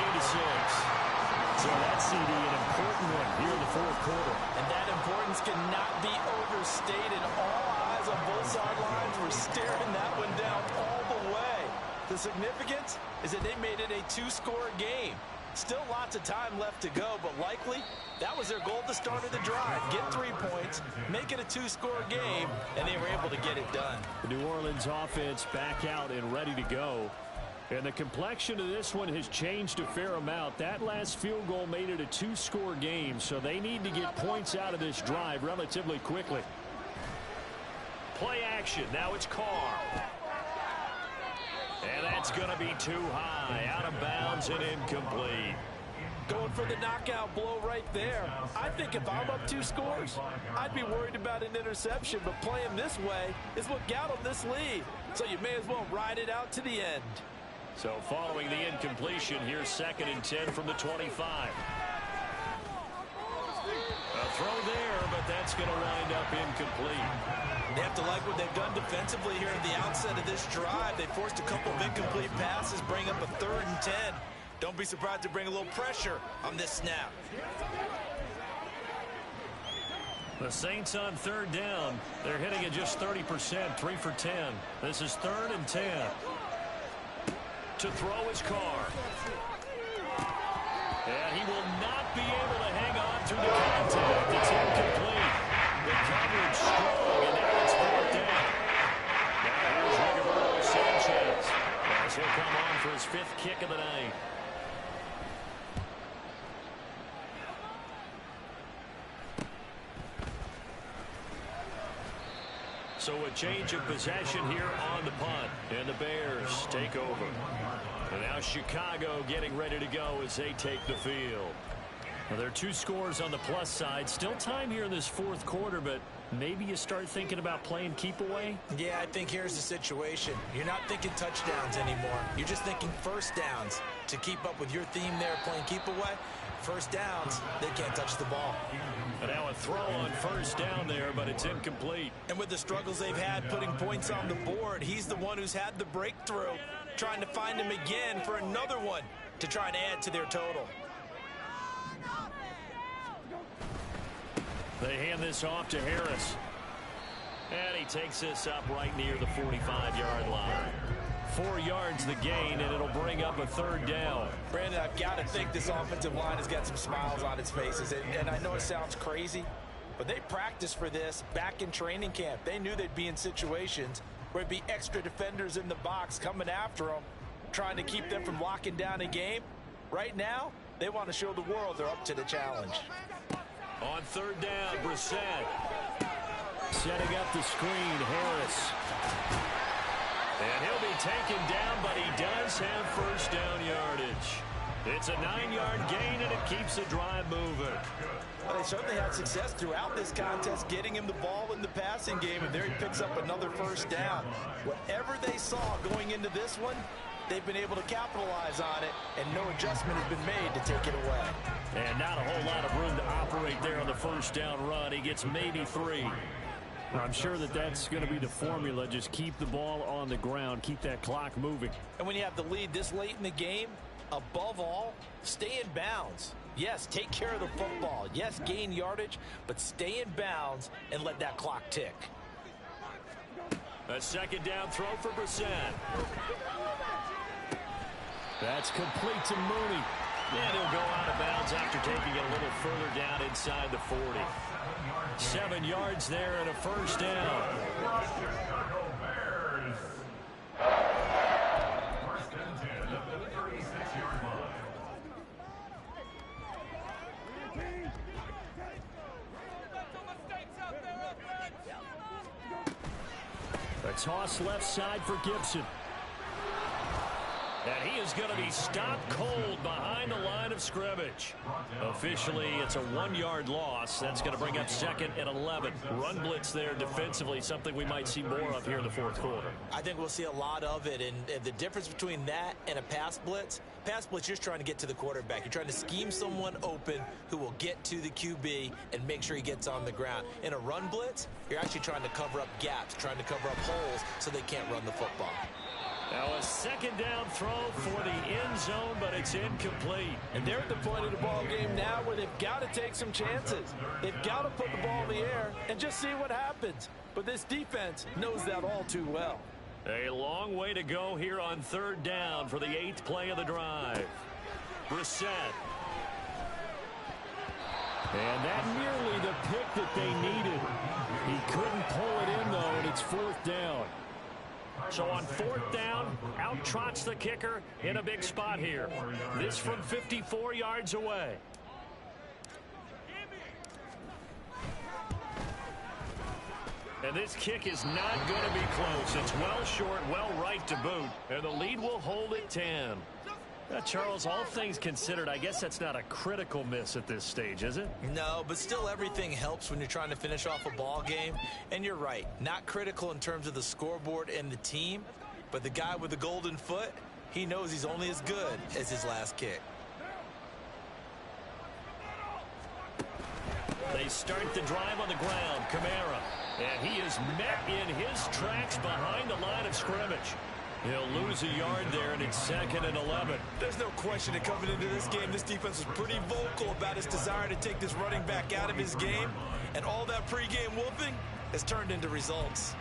So that CD, an important one here in the 4th quarter. And that importance cannot be overstated. All eyes on both sidelines were staring that one down all the way. The significance is that they made it a 2-score game. Still lots of time left to go, but likely that was their goal at the start of the drive. Get 3 points, make it a 2-score game, and they were able to get it done. The New Orleans offense back out and ready to go. And the complexion of this one has changed a fair amount. That last field goal made it a 2-score game, so they need to get points out of this drive relatively quickly. Play action. Now it's Carr. And that's going to be too high. Out of bounds and incomplete. Going for the knockout blow right there. I think if I'm up 2 scores, I'd be worried about an interception, but playing this way is what got them this lead. So you may as well ride it out to the end. So following the incompletion, here's 2nd and 10 from the 25. A throw there, but that's going to wind up incomplete. They have to like what they've done defensively here at the outset of this drive. They forced a couple of incomplete passes, bring up a 3rd and 10. Don't be surprised to bring a little pressure on this snap. The Saints on 3rd down. They're hitting at just 30%, 3 for 10. This is 3rd and 10. To throw his car. And he will not be able to hang on through the contact. It's incomplete. The coverage strong, and now it's 4th down. Now here's Rigoberto Sanchez as he'll come on for his 5th kick of the night. So a change of possession here on the punt, and the Bears take over. And now Chicago getting ready to go as they take the field. Now there are 2 scores on the plus side. Still time here in this 4th quarter, but maybe you start thinking about playing keep away? Yeah, I think here's the situation. You're not thinking touchdowns anymore. You're just thinking first downs. To keep up with your theme there, playing keep away, first downs, they can't touch the ball. And now a throw on 1st down there, but it's incomplete. And with the struggles they've had putting points on the board, he's the one who's had the breakthrough, trying to find him again for another one to try and add to their total. They hand this off to Harris. And he takes this up right near the 45-yard line. 4 yards the gain, and it'll bring up a 3rd down. Brandon, I've got to think this offensive line has got some smiles on its faces. And I know it sounds crazy, but they practiced for this back in training camp. They knew they'd be in situations where it'd be extra defenders in the box coming after them, trying to keep them from locking down a game. Right now, they want to show the world they're up to the challenge. On 3rd down, Brissett. Setting up the screen, Harris. And he'll be taken down, but he does have 1st down yardage. It's a 9-yard gain, and it keeps the drive moving. Well, they certainly had success throughout this contest, getting him the ball in the passing game, and there he picks up another 1st down. Whatever they saw going into this one, they've been able to capitalize on it, and no adjustment has been made to take it away. And not a whole lot of room to operate there on the 1st down run. He gets maybe 3. I'm sure that that's going to be the formula. Just keep the ball on the ground. Keep that clock moving. And when you have the lead this late in the game, above all, stay in bounds. Yes, take care of the football. Yes, gain yardage, but stay in bounds and let that clock tick. A 2nd down throw for Brissett. That's complete to Mooney. And he'll go out of bounds after taking it a little further down inside the 40. 7 yards there and a 1st down. Chicago Bears. 1st and 10 at the 36-yard line. A toss left side for Gibson. And he is going to be stopped cold behind the line of scrimmage. Officially, it's a 1-yard loss. That's going to bring up 2nd and 11. Run blitz there defensively, something we might see more of here in the 4th quarter. I think we'll see a lot of it, and the difference between that and a pass blitz, you're just trying to get to the quarterback. You're trying to scheme someone open who will get to the QB and make sure he gets on the ground. In a run blitz, you're actually trying to cover up gaps, trying to cover up holes so they can't run the football. Now a 2nd down throw for the end zone, but it's incomplete. And they're at the point of the ball game now where they've got to take some chances. They've got to put the ball in the air and just see what happens. But this defense knows that all too well. A long way to go here on 3rd down for the 8th play of the drive. Brissett. And that nearly the pick that they needed. He couldn't pull it in, though, and it's 4th down. So on 4th down, out trots the kicker in a big spot here. This from 54 yards away. And this kick is not going to be close. It's well short, well right to boot. And the lead will hold at 10. Charles, all things considered, I guess that's not a critical miss at this stage, is it? No, but still everything helps when you're trying to finish off a ball game. And you're right, not critical in terms of the scoreboard and the team, but the guy with the golden foot, he knows he's only as good as his last kick. They start the drive on the ground. Kamara. And he is met in his tracks behind the line of scrimmage. He'll lose a yard there, and it's 2nd and 11. There's no question that coming into this game, this defense was pretty vocal about its desire to take this running back out of his game. And all that pregame whooping has turned into results.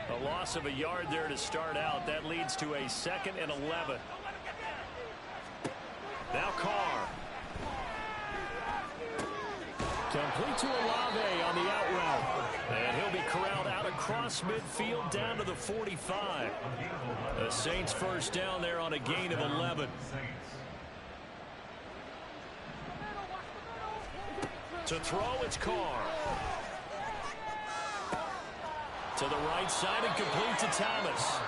A loss of a yard there to start out. That leads to a 2nd and 11. Now Carr. Complete to Olave on the out route. And he'll be corralled out across midfield down to the 45. The Saints first down there on a gain of 11. To throw, it's Carr. To the right side and complete to Thomas.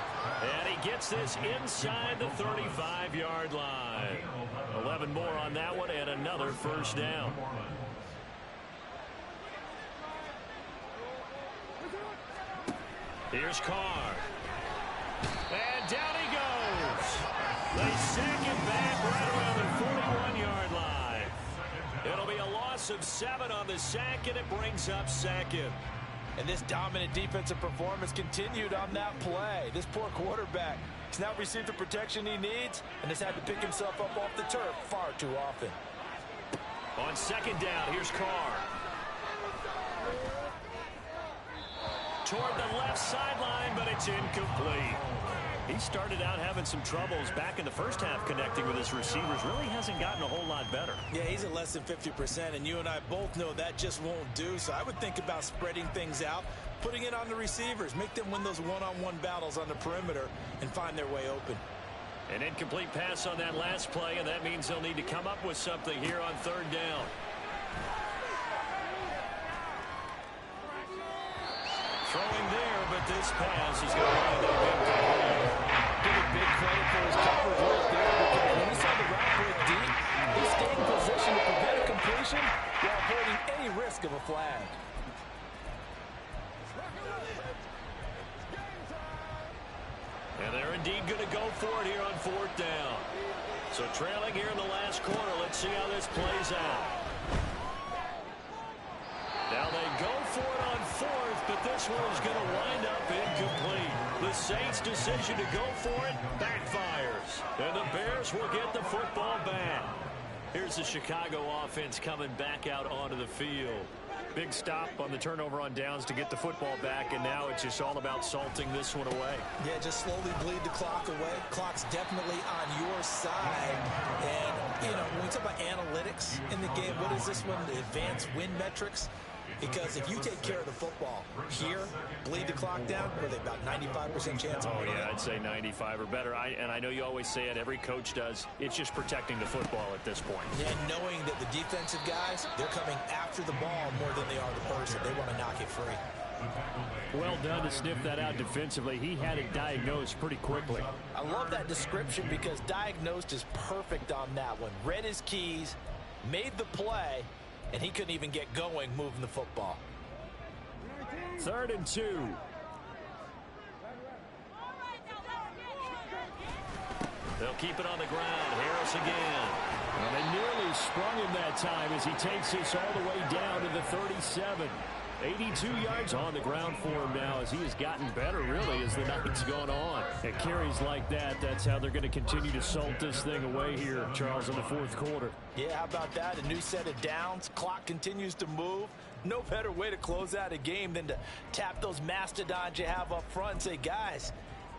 And he gets this inside the 35-yard line. 11 more on that one and another first down. Here's Carr. And down he goes. They sack him back right around the 41-yard line. It'll be a loss of 7 on the sack, and it brings up 2nd. And this dominant defensive performance continued on that play. This poor quarterback has now received the protection he needs and has had to pick himself up off the turf far too often. On 2nd down, here's Carr. Toward the left sideline, but it's incomplete. He started out having some troubles back in the first half connecting with his receivers. Really hasn't gotten a whole lot better. Yeah, he's at less than 50%, and you and I both know that just won't do. So I would think about spreading things out, putting it on the receivers, make them win those one-on-one battles on the perimeter and find their way open. An incomplete pass on that last play, and that means they'll need to come up with something here on 3rd down. Throwing there, but this pass is going to wind up incomplete. Give a big credit for his coverage right there, because when he saw the route break deep, he stayed in position to prevent a completion while avoiding any risk of a flag. And they're indeed going to go for it here on 4th down. So trailing here in the last quarter, let's see how this plays out. Now they go for it on 4th, but this one is going to wind up incomplete. The Saints' decision to go for it backfires. And the Bears will get the football back. Here's the Chicago offense coming back out onto the field. Big stop on the turnover on downs to get the football back, and now it's just all about salting this one away. Yeah, just slowly bleed the clock away. Clock's definitely on your side. And, you know, when we talk about analytics in the game, what is this one? The advanced win metrics? Because if you take care of the football here, bleed the clock down, were they about 95% chance? Oh, yeah, I'd say 95 or better. And I know you always say it, every coach does. It's just protecting the football at this point. Yeah, knowing that the defensive guys, they're coming after the ball more than they are the person. They want to knock it free. Well done to sniff that out defensively. He had it diagnosed pretty quickly. I love that description because diagnosed is perfect on that one. Read his keys, made the play, and he couldn't even get going moving the football. 3rd and 2. They'll keep it on the ground. Harris again. And they nearly sprung him that time as he takes this all the way down to the 37. 82 yards on the ground for him now as he has gotten better, really, as the night's gone on. At carries like that, that's how they're going to continue to salt this thing away here, Charles, in the 4th quarter. Yeah, how about that? A new set of downs. Clock continues to move. No better way to close out a game than to tap those mastodons you have up front and say, guys,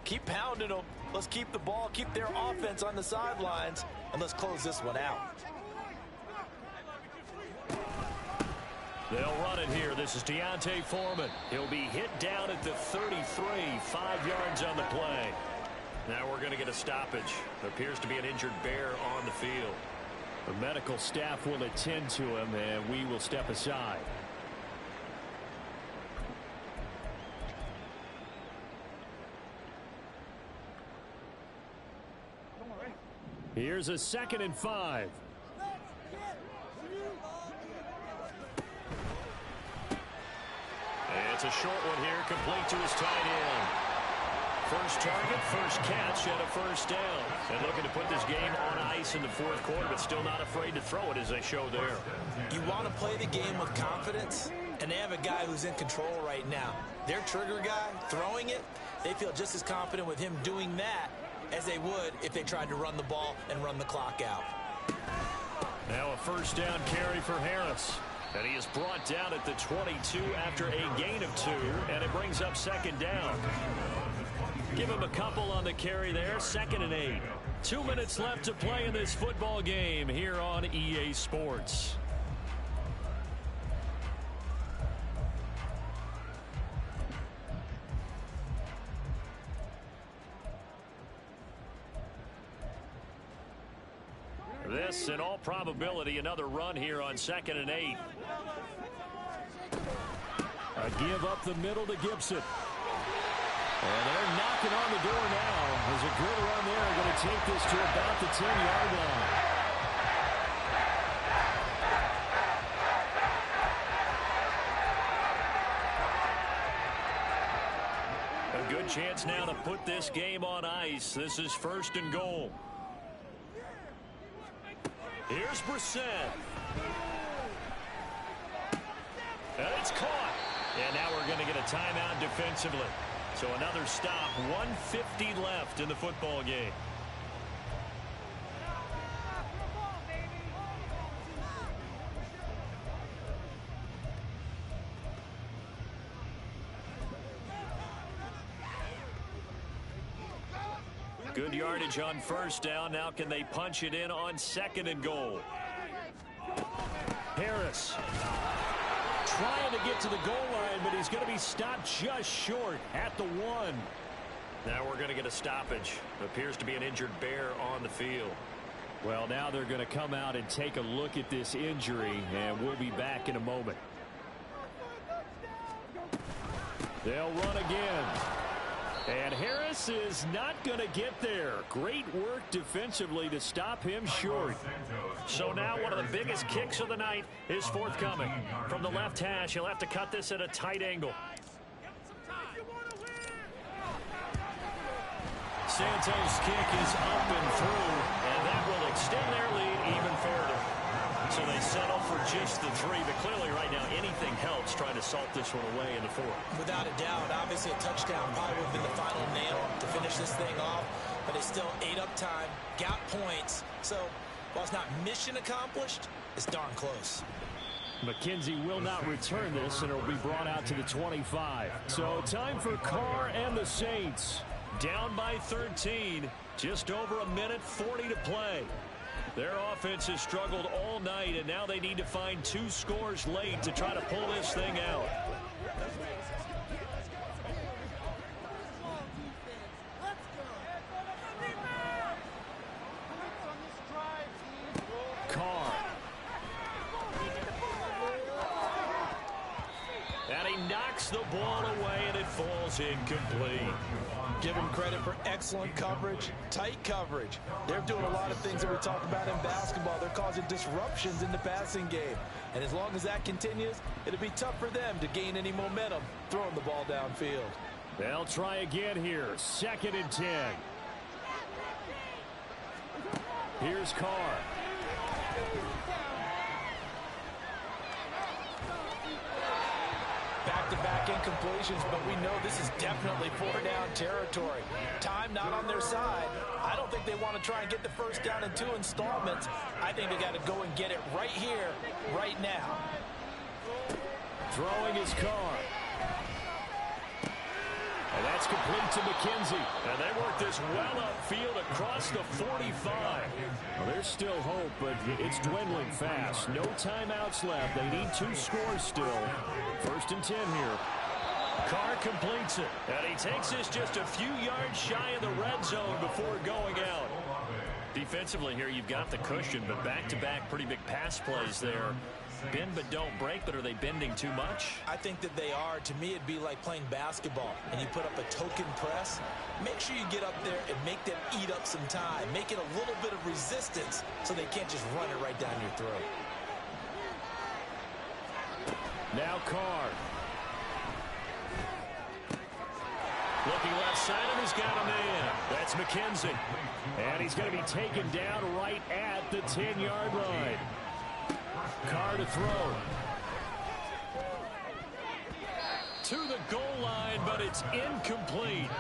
keep pounding them. Let's keep the ball, keep their offense on the sidelines, and let's close this one out. They'll run it here. This is Deontay Foreman. He'll be hit down at the 33, 5 yards on the play. Now we're going to get a stoppage. There appears to be an injured Bear on the field. The medical staff will attend to him, and we will step aside. Here's a 2nd and 5. It's a short one here, complete to his tight end. First target, first catch, and a first down. And looking to put this game on ice in the fourth quarter, but still not afraid to throw it as they show there. You want to play the game with confidence, and they have a guy who's in control right now. Their trigger guy, throwing it, they feel just as confident with him doing that as they would if they tried to run the ball and run the clock out. Now a first down carry for Harris. And he is brought down at the 22 after a gain of 2, and it brings up second down. Give him a couple on the carry there, 2nd and 8. 2 minutes left to play in this football game here on EA Sports. This, in all probability, another run here on 2nd and 8. A give up the middle to Gibson. And they're knocking on the door now. There's a good run there. Going to take this to about the 10-yard line. A good chance now to put this game on ice. This is 1st and goal. Here's Brissett. And it's caught. And now we're going to get a timeout defensively. So another stop, 1:50 left in the football game. Good yardage on first down. Now can they punch it in on 2nd and goal? Harris trying to get to the goal line, but he's going to be stopped just short at the 1. Now we're going to get a stoppage. Appears to be an injured Bear on the field. Well, now they're going to come out and take a look at this injury, and we'll be back in a moment. They'll run again. And Harris is not going to get there. Great work defensively to stop him short. So now one of the biggest kicks of the night is forthcoming. From the left hash, he'll have to cut this at a tight angle. Santos' kick is up and through, and that will extend their lead even further. So they settle for just the 3, but clearly right now anything helps trying to salt this one away in the 4th. Without a doubt, obviously a touchdown probably would have been the final nail to finish this thing off, but they still ate up time, got points. So while it's not mission accomplished, it's darn close. McKenzie will not return this, and it will be brought out to the 25. So time for Carr and the Saints. Down by 13, just over 1:40 to play. Their offense has struggled all night, and now they need to find 2 scores late to try to pull this thing out. Carr. And he knocks the ball away, and it falls incomplete. Give them credit for excellent coverage, tight coverage. They're doing a lot of things that we talk about in basketball. They're causing disruptions in the passing game. And as long as that continues, it'll be tough for them to gain any momentum throwing the ball downfield. They'll try again here. 2nd and 10. Here's Carr. Back-to-back incompletions, but we know this is definitely 4-down territory. Time not on their side. I don't think they want to try and get the first down in 2 installments. I think they got to go and get it right here, right now. Throwing his Carr. And that's complete to McKenzie. And they work this well upfield across the 45. Well, there's still hope, but it's dwindling fast. No timeouts left. They need 2 scores still. 1st and 10 here. Carr completes it. And he takes this just a few yards shy of the red zone before going out. Defensively here, you've got the cushion, but back-to-back pretty big pass plays there. Bend but don't break, but are they bending too much? I think that they are. To me, it'd be like playing basketball, and you put up a token press. Make sure you get up there and make them eat up some time. Make it a little bit of resistance so they can't just run it right down your throat. Now Carr. Looking left side, and he's got a man. That's McKenzie. And he's going to be taken down right at the 10-yard line. Carr to throw. To the goal line, but it's incomplete.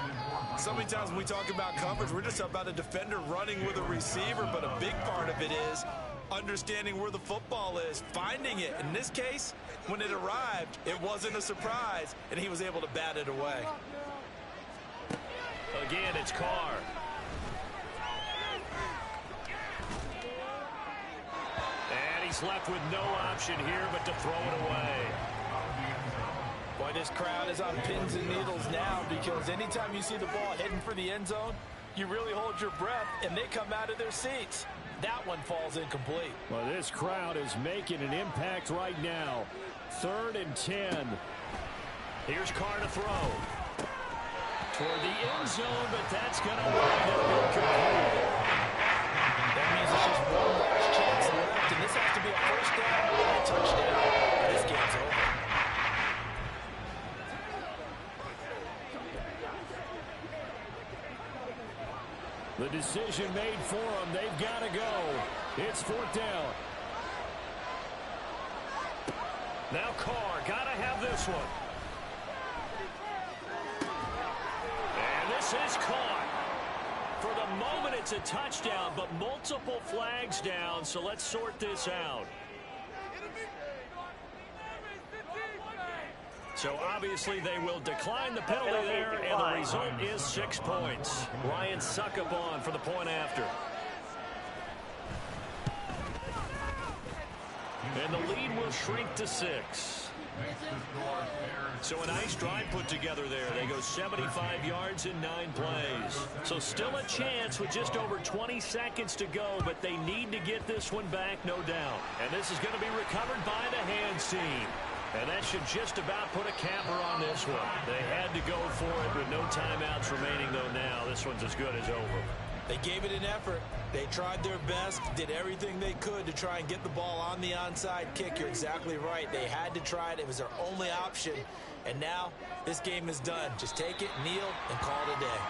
So many times when we talk about coverage, we're just about a defender running with a receiver, but a big part of it is understanding where the football is, finding it. In this case, when it arrived, it wasn't a surprise, and he was able to bat it away. Again, it's Carr. And he's left with no option here but to throw it away. Boy, this crowd is on pins and needles now, because anytime you see the ball heading for the end zone, you really hold your breath, and they come out of their seats. That one falls incomplete. Well, this crowd is making an impact right now. 3rd and 10. Here's Carr to throw. Toward the end zone, but that's going to wind up incomplete. That means it's just one last chance left, and this has to be a first down or a touchdown. This game's over. The decision made for them. They've got to go. It's 4th down. Now Carr, got to have this one. And this is caught. For the moment, it's a touchdown, but multiple flags down, so let's sort this out. So obviously they will decline the penalty there, and the result is 6 points. Ryan Succop for the point after. And the lead will shrink to 6. So a nice drive put together there. They go 75 yards in 9 plays. So still a chance with just over 20 seconds to go, but they need to get this one back, no doubt. And this is going to be recovered by the hands team. And that should just about put a capper on this one. They had to go for it with no timeouts remaining, though now this one's as good as over. They gave it an effort. They tried their best, did everything they could to try and get the ball on the onside kick. You're exactly right. They had to try it. It was their only option. And now this game is done. Just take it, kneel, and call it a day.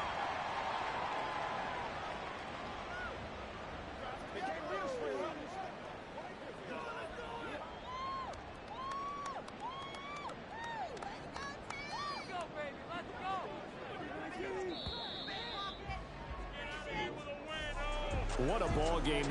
What a ball game.